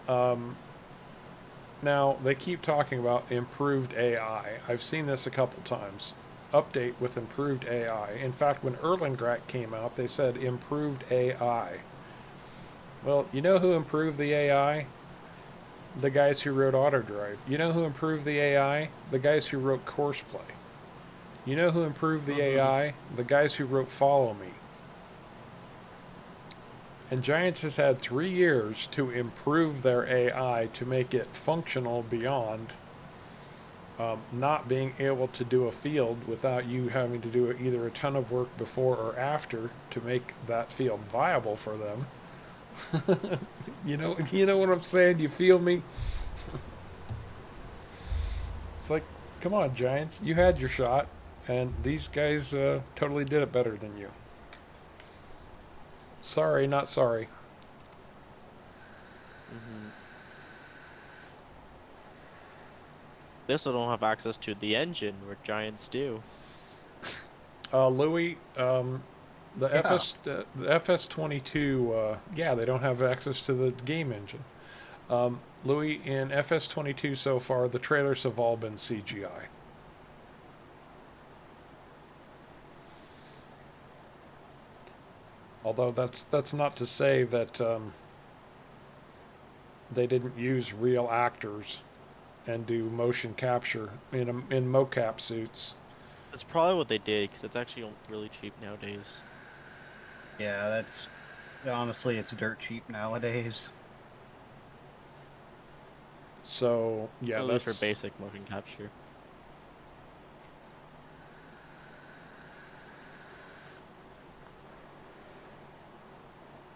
Um, Now, they keep talking about improved AI. I've seen this a couple times. Update with improved AI. In fact, when Erlingrat came out, they said improved AI. Well, you know who improved the AI? The guys who wrote Autodrive. You know who improved the AI? The guys who wrote Courseplay. You know who improved the AI? The guys who wrote Follow Me. And Giants has had 3 years to improve their AI to make it functional beyond not being able to do a field without you having to do either a ton of work before or after to make that field viable for them. you know what I'm saying? You feel me? It's like, come on, Giants, you had your shot, and these guys totally did it better than you. Sorry, not sorry. They also don't have access to the engine, where Giants do. Louis, the FS22, yeah, they don't have access to the game engine. Louis, in FS22 so far, the trailers have all been CGI. Although that's not to say that they didn't use real actors and do motion capture in mocap suits. That's probably what they did, because it's actually really cheap nowadays. Yeah, that's honestly, it's dirt cheap nowadays. So yeah, At least that's for basic motion capture.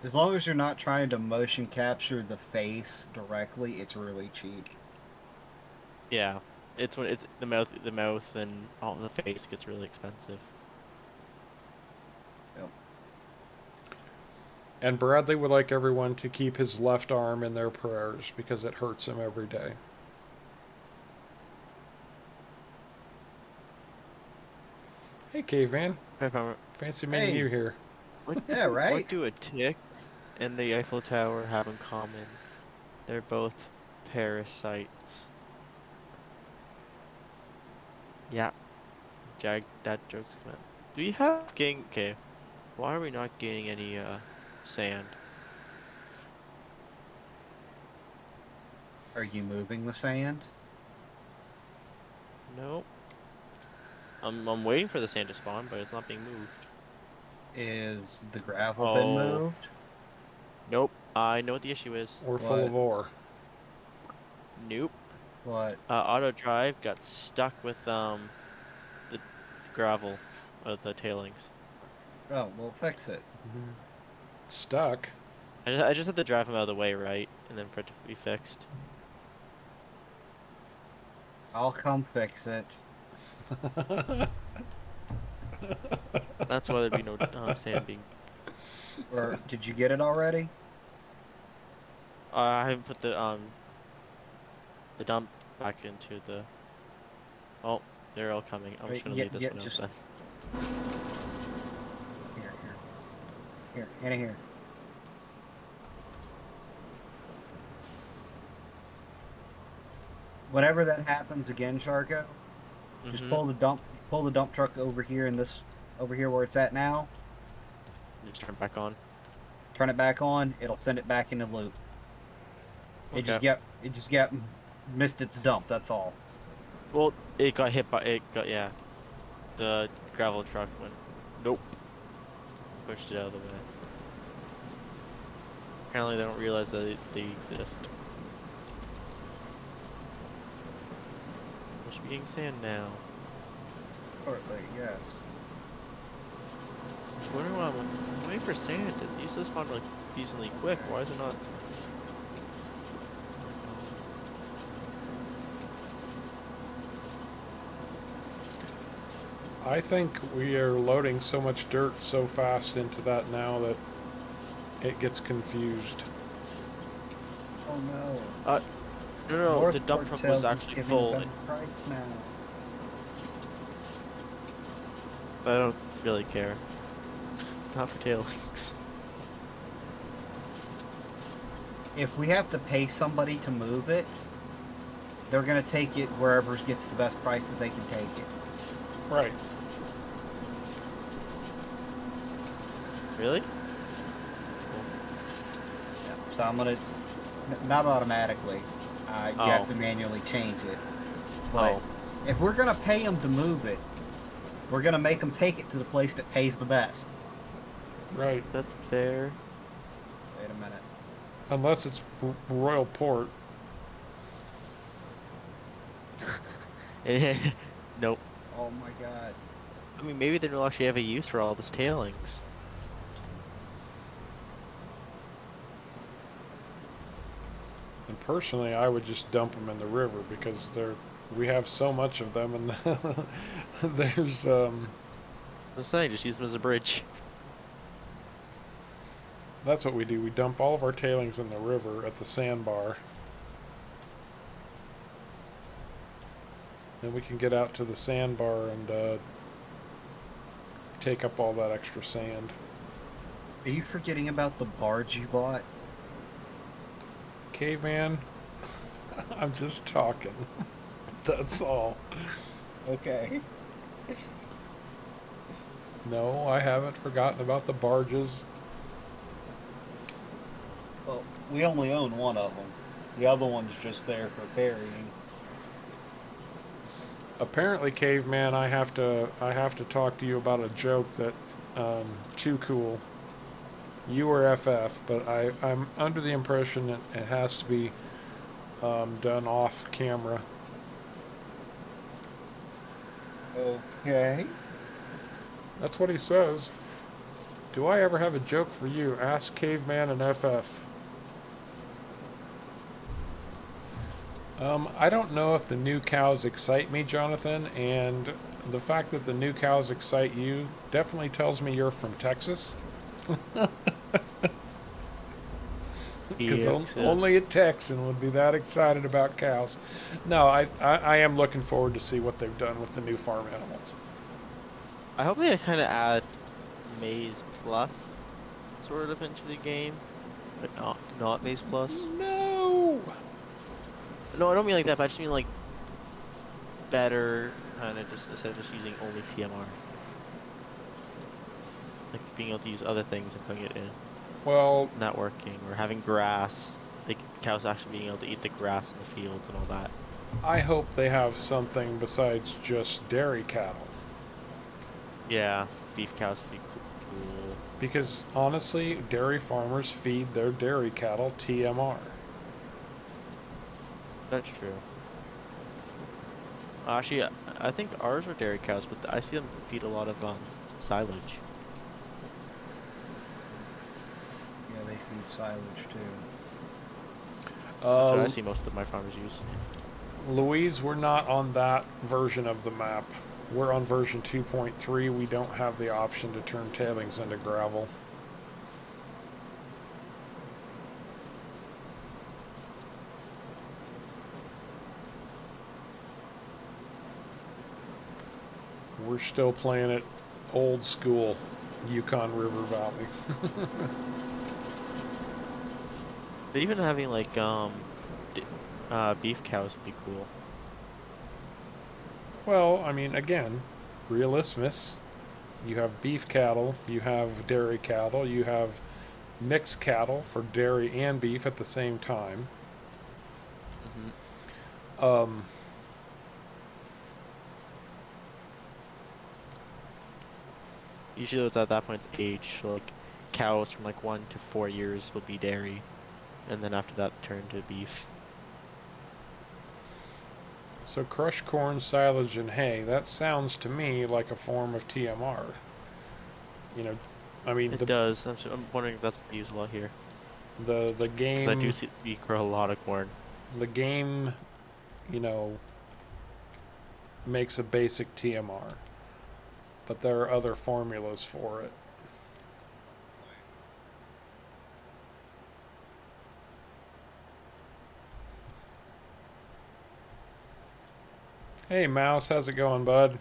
As long as you're not trying to motion capture the face directly, it's really cheap. Yeah, it's when it's the mouth and all the face gets really expensive. Yep. And Bradley would like everyone to keep his left arm in their prayers because it hurts him every day. Hey, Caveman. Fancy meeting Hey. you here. Yeah, right? What do a tick and the Eiffel Tower have in common? They're both parasites. Yeah, that joke's coming. Do you have gain? Okay, why are we not gaining any sand? Are you moving the sand? Nope. I'm waiting for the sand to spawn, but it's not being moved. Is the gravel been Oh. moved? Nope. I know what the issue is. We're full of ore. Nope. What? Auto drive got stuck with gravel out of the tailings. Oh, we'll fix it. Stuck. I just have to drive him out of the way, right? And then for it to be fixed. I'll come fix it. That's why there'd be no sand being. Or did you get it already? I haven't put the dump back into the. Oh, they're all coming. I'm just Wait, gonna yeah, leave this yeah, one just- open. Here, in here. Whenever that happens again, Sharko, just Mhm. pull the dump truck over here over here where it's at now. Just turn it back on. Turn it back on. It'll send it back into loop. It just got missed its dump. That's all. Well, it got hit by yeah. The gravel truck went. Nope. Pushed it out of the way. Apparently, they don't realize that they exist. We should be getting sand now. Shortly, yes. I'm wondering why I'm waiting for sand. It used to spawn like decently quick. Why is it not? I think we are loading so much dirt so fast into that now that it gets confused. Oh no. No, North the dump truck Portel was is actually giving full. them price now. But I don't really care. Not for tailings. If we have to pay somebody to move it, they're gonna take it wherever gets the best price that they can take it. Right. Really? Yeah. So I'm gonna not automatically. You have to manually change it. But if we're gonna pay them to move it, we're gonna make them take it to the place that pays the best. Right. That's fair. Wait a minute. Unless it's Royal Port. Nope. Oh my god. I mean, maybe they don't actually have a use for all this tailings. And personally, I would just dump them in the river because we have so much of them, and there's I'm saying, just use them as a bridge. that's what we do. We dump all of our tailings in the river at the sandbar. Then we can get out to the sandbar and take up all that extra sand. Are you forgetting about the barge you bought? Caveman, I'm just talking. That's all. Okay. No, I haven't forgotten about the barges. Well, we only own one of them. The other one's just there for ferrying. Apparently, Caveman, I have to talk to you about a joke that Too Cool. You or FF, but I'm under the impression that it has to be done off camera. Okay. That's what he says. Do I ever have a joke for you? Ask Caveman and FF. I don't know if the new cows excite me, Jonathan, and the fact that the new cows excite you definitely tells me you're from Texas. Because only a Texan would be that excited about cows. No, I am looking forward to see what they've done with the new farm animals. I hope they kind of add Maze Plus sort of into the game, but not Maze Plus. No! No, I don't mean like that, but I just mean like better kind of just instead of just using only TMR. Like being able to use other things and putting it in. Well, Networking or having grass. The cows actually being able to eat the grass in the fields and all that. I hope they have something besides just dairy cattle. Yeah, beef cows would be cool. Because honestly, dairy farmers feed their dairy cattle TMR. That's true. Actually, I think ours are dairy cows, but I see them feed a lot of silage. Yeah, they feed silage too. That's what I Uh, see most of my farmers use. Louise, we're not on that version of the map. We're on version 2.3. We don't have the option to turn tailings into gravel. We're still playing it old school, Yukon River Valley. But even having like d beef cows would be cool. Well, I mean, again, realismus. You have beef cattle, you have dairy cattle, you have mixed cattle for dairy and beef at the same time. Hmm. Um, Usually it's at that point it's age. So like cows from like 1 to 4 years would be dairy, and then after that turn to beef. so crushed corn, silage, and hay. That sounds to me like a form of TMR. You know, I mean It does. I'm wondering if that's used a lot here. the Because I do game see we grow a lot of corn. the game, you know, makes a basic TMR, but there are other formulas for it. Hey, Mouse, how's it going, bud?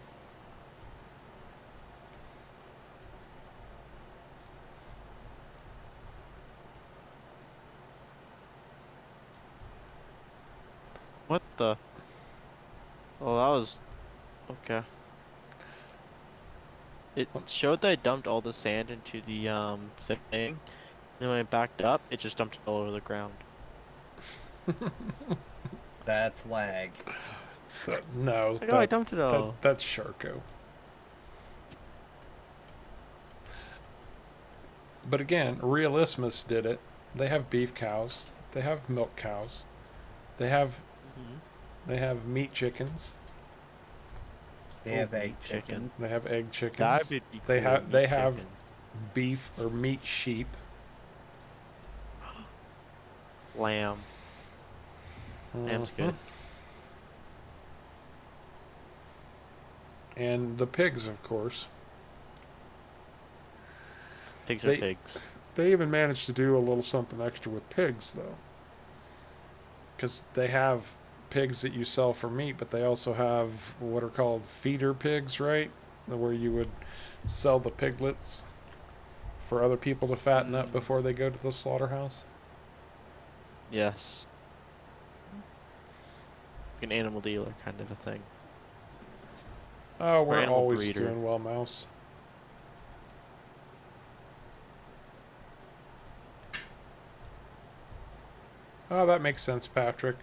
What the? Oh, that was okay. It showed that I dumped all the sand into the thing. Then when I backed up, it just dumped it all over the ground. That's lag. No, Like, oh, I dumped it all. that's Sharko. But again, Realismus did it. They have beef cows. They have milk cows. They have Hmm. they have meat chickens. They Oh, have egg meat chicken. chickens. They have egg That chickens. would be They cool. have Meat they have chickens. beef or meat sheep. Lamb. Lamb's good. And the pigs, of course. Pigs are They pigs. they even managed to do a little something extra with pigs though, because they have pigs that you sell for meat, but they also have what are called feeder pigs, right? Where you would sell the piglets for other people to fatten up before they go to the slaughterhouse. Yes. Like an animal dealer kind of a thing. Oh, Or we're animal always breeder. doing well, Mouse. Oh, that makes sense, Patrick.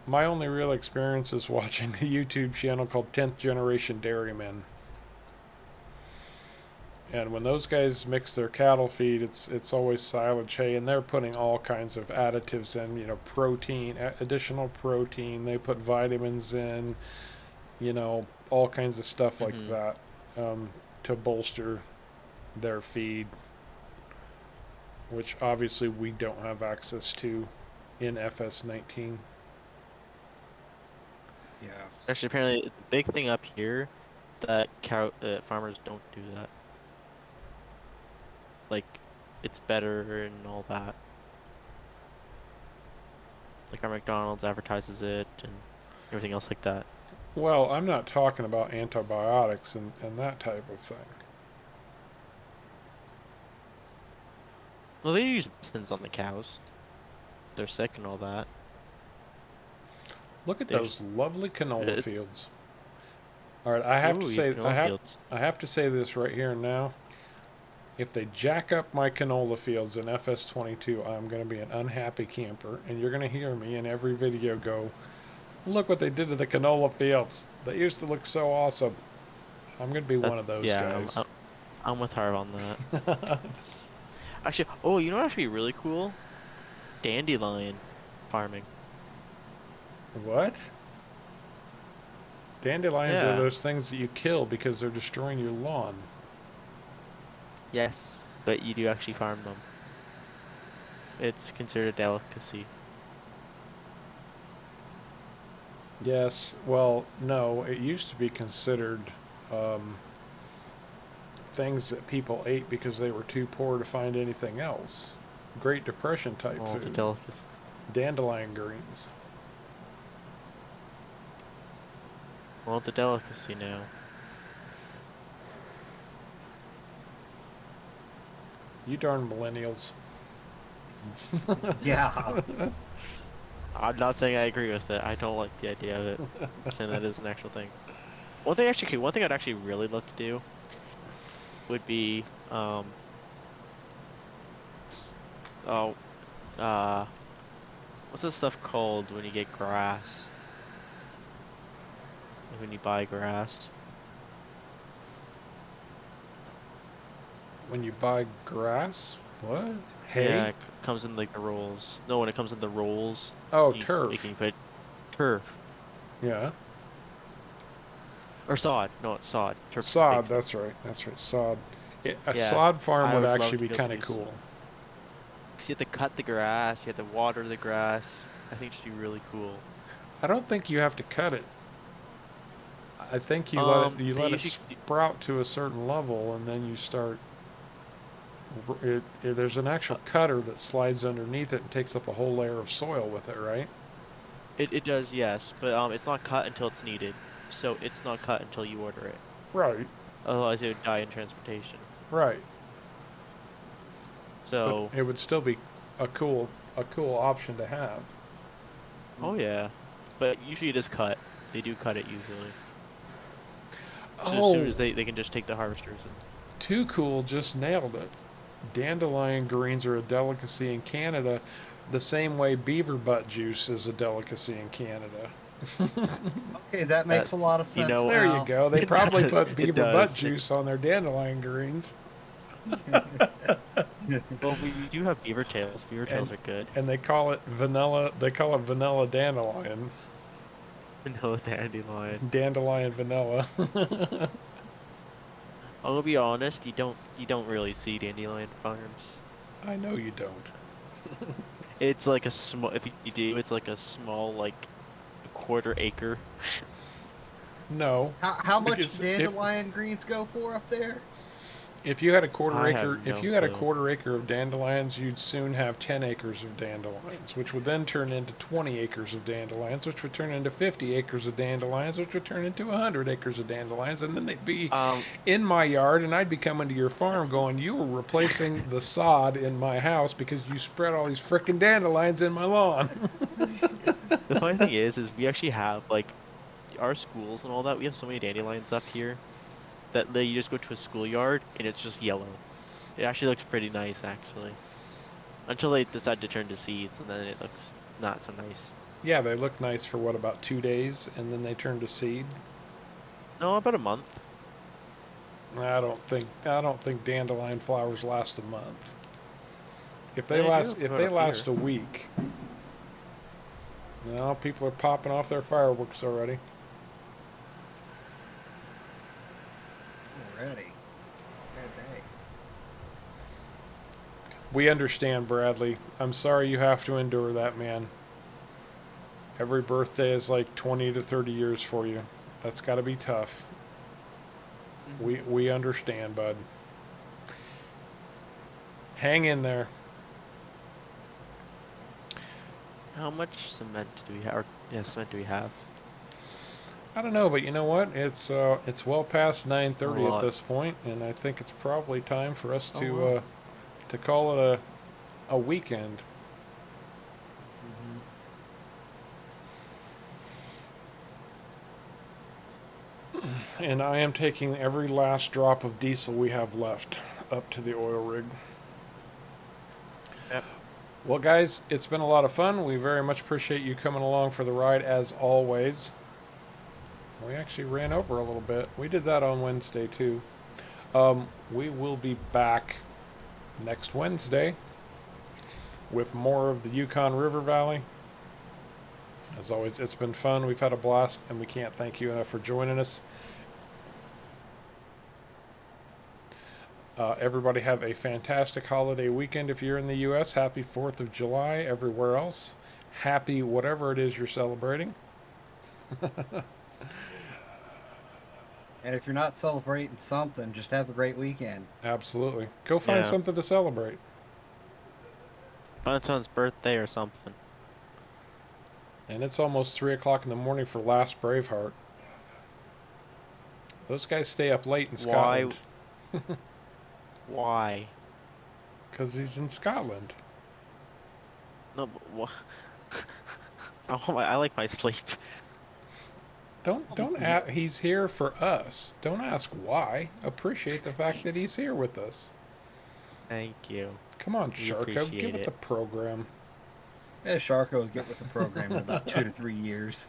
My only real experience is watching a YouTube channel called 10th Generation Dairymen. And when those guys mix their cattle feed, it's always silage hay, and they're putting all kinds of additives in, you know, protein, additional protein. They put vitamins in, you know, all kinds of stuff like Hmm. that to bolster their feed, which obviously we don't have access to in FS19. Yes. Actually, apparently, it's a big thing up here that cow farmers don't do that. Like, it's better and all that. Like our McDonald's advertises it and everything else like that. Well, I'm not talking about antibiotics and that type of thing. Well, they use medicines on the cows. They're sick and all that. Look at They those just lovely canola it, fields. All right, I have to ooh, you have say canola fields. I have to say this right here and now. If they jack up my canola fields in FS22, I'm going to be an unhappy camper, and you're going to hear me in every video go, "Look what they did to the canola fields. They used to look so awesome." I'm going to be That, one of those yeah, guys. I'm with Harv on that. Actually, oh, you know what actually really cool? Dandelion farming. What? Dandelions are Yeah. those things that you kill because they're destroying your lawn. Yes, but you do actually farm them. It's considered a delicacy. Yes, well, no, it used to be considered um, things that people ate because they were too poor to find anything else. Great Depression type Well, it's a food. delicacy. Dandelion greens. Well, it's a delicacy now. You darn millennials. Yeah. I'm not saying I agree with it. I don't like the idea of it. And that is an actual thing. One thing I'd actually really love to do would be, oh, uh, what's this stuff called when you get grass? Like when you buy grass. When you buy grass? What? Yeah, Hay? it comes in like the rolls. No, when it comes in the rolls, Oh, you turf. can put turf Yeah. or sod. No, it's sod. Turf's the fake Sod, stuff. that's right. That's right. Sod. A Yeah, sod farm I would would love actually to be be able kind to of do so. cool. Because you have to cut the grass, you have to water the grass. I think it should be really cool. I don't think you have to cut it. I think you They let it usually sprout to a certain level, and then you start. There's an actual cutter that slides underneath it and takes up a whole layer of soil with it, right? it does, yes, but it's not cut until it's needed. So it's not cut until you order it. Right. Otherwise, it would die in transportation. Right. But So, it would still be a cool option to have. oh yeah, but usually it is cut. They do cut it usually. So as soon Oh, as they can just take the harvesters and Too Cool just nailed it. Dandelion greens are a delicacy in Canada, the same way beaver butt juice is a delicacy in Canada. Okay, that makes a that's lot of you sense know There you now. go. They it probably does put it beaver butt does. juice on their dandelion greens, Well, we do have beaver tails. Beaver and tails are good. and they call it vanilla. They call it vanilla dandelion, Vanilla dandelion. dandelion vanilla. I'll be honest, you don't really see dandelion farms. I know you don't. It's like a small if you do, it's like a small like a quarter acre. No, How much because dandelion greens go for up there? if you had a quarter I acre, have if no you had a clue. quarter acre of dandelions, you'd soon have 10 acres of dandelions, which would then turn into 20 acres of dandelions, which would turn into 50 acres of dandelions, which would turn into 100 acres of dandelions, and then they'd be Um, in my yard, and I'd be coming to your farm going, "You were replacing the sod in my house because you spread all these frickin' dandelions in my lawn." the funny thing is we actually have like our schools and all that. We have so many dandelions up here that you just go to a schoolyard and it's just yellow. It actually looks pretty nice actually. Until they decide to turn to seeds and then it looks not so nice. Yeah, they look nice for what, about 2 days, and then they turn to seed. No, about a month. I don't think dandelion flowers last a month. They do If about they up last here. a week, no, people are popping off their fireworks already. Already. Bad day. We understand, Bradley. I'm sorry you have to endure that, man. Every birthday is like 20 to 30 years for you. That's got to be tough. We understand, bud. Hang in there. How much cement do we have? Or, yeah, cement do we have? I don't know, but you know what? It's well past A 9:30 at lot. this point, and I think it's probably time for us Oh, wow. to call it a weekend. And I am taking every last drop of diesel we have left up to the oil rig. Yep. Well, guys, it's been a lot of fun. We very much appreciate you coming along for the ride as always. We actually ran over a little bit. We did that on Wednesday too. We will be back next Wednesday with more of the Yukon River Valley. As always, it's been fun. We've had a blast, and we can't thank you enough for joining us. Everybody have a fantastic holiday weekend. If you're in the U.S., happy 4th of July. Everywhere else, happy whatever it is you're celebrating. And if you're not celebrating something, just have a great weekend. Absolutely. Go find Yeah. something to celebrate. Find someone's birthday or something. And it's almost 3 o'clock in the morning for Last Braveheart. Those guys stay up late in Why? Scotland. Why? Because he's in Scotland. No, but wha- I like my sleep. He's here for us. Don't ask why. Appreciate the fact that he's here with us. Thank you. Come on, We Sharko, get appreciate with it. the program. Yeah, Sharko will get with the program in about 2 to 3 years.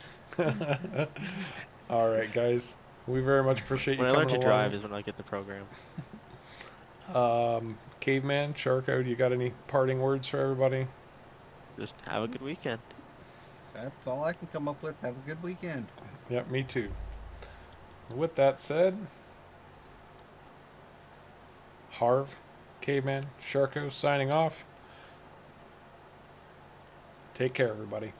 All right, guys. We very much appreciate you When I learn coming to drive along. is when I get the program. Caveman, Sharko, do you got any parting words for everybody? Just have a good weekend. That's all I can come up with. Have a good weekend. Yep, me too. With that said, Harv, Caveman, Sharko signing off. Take care, everybody.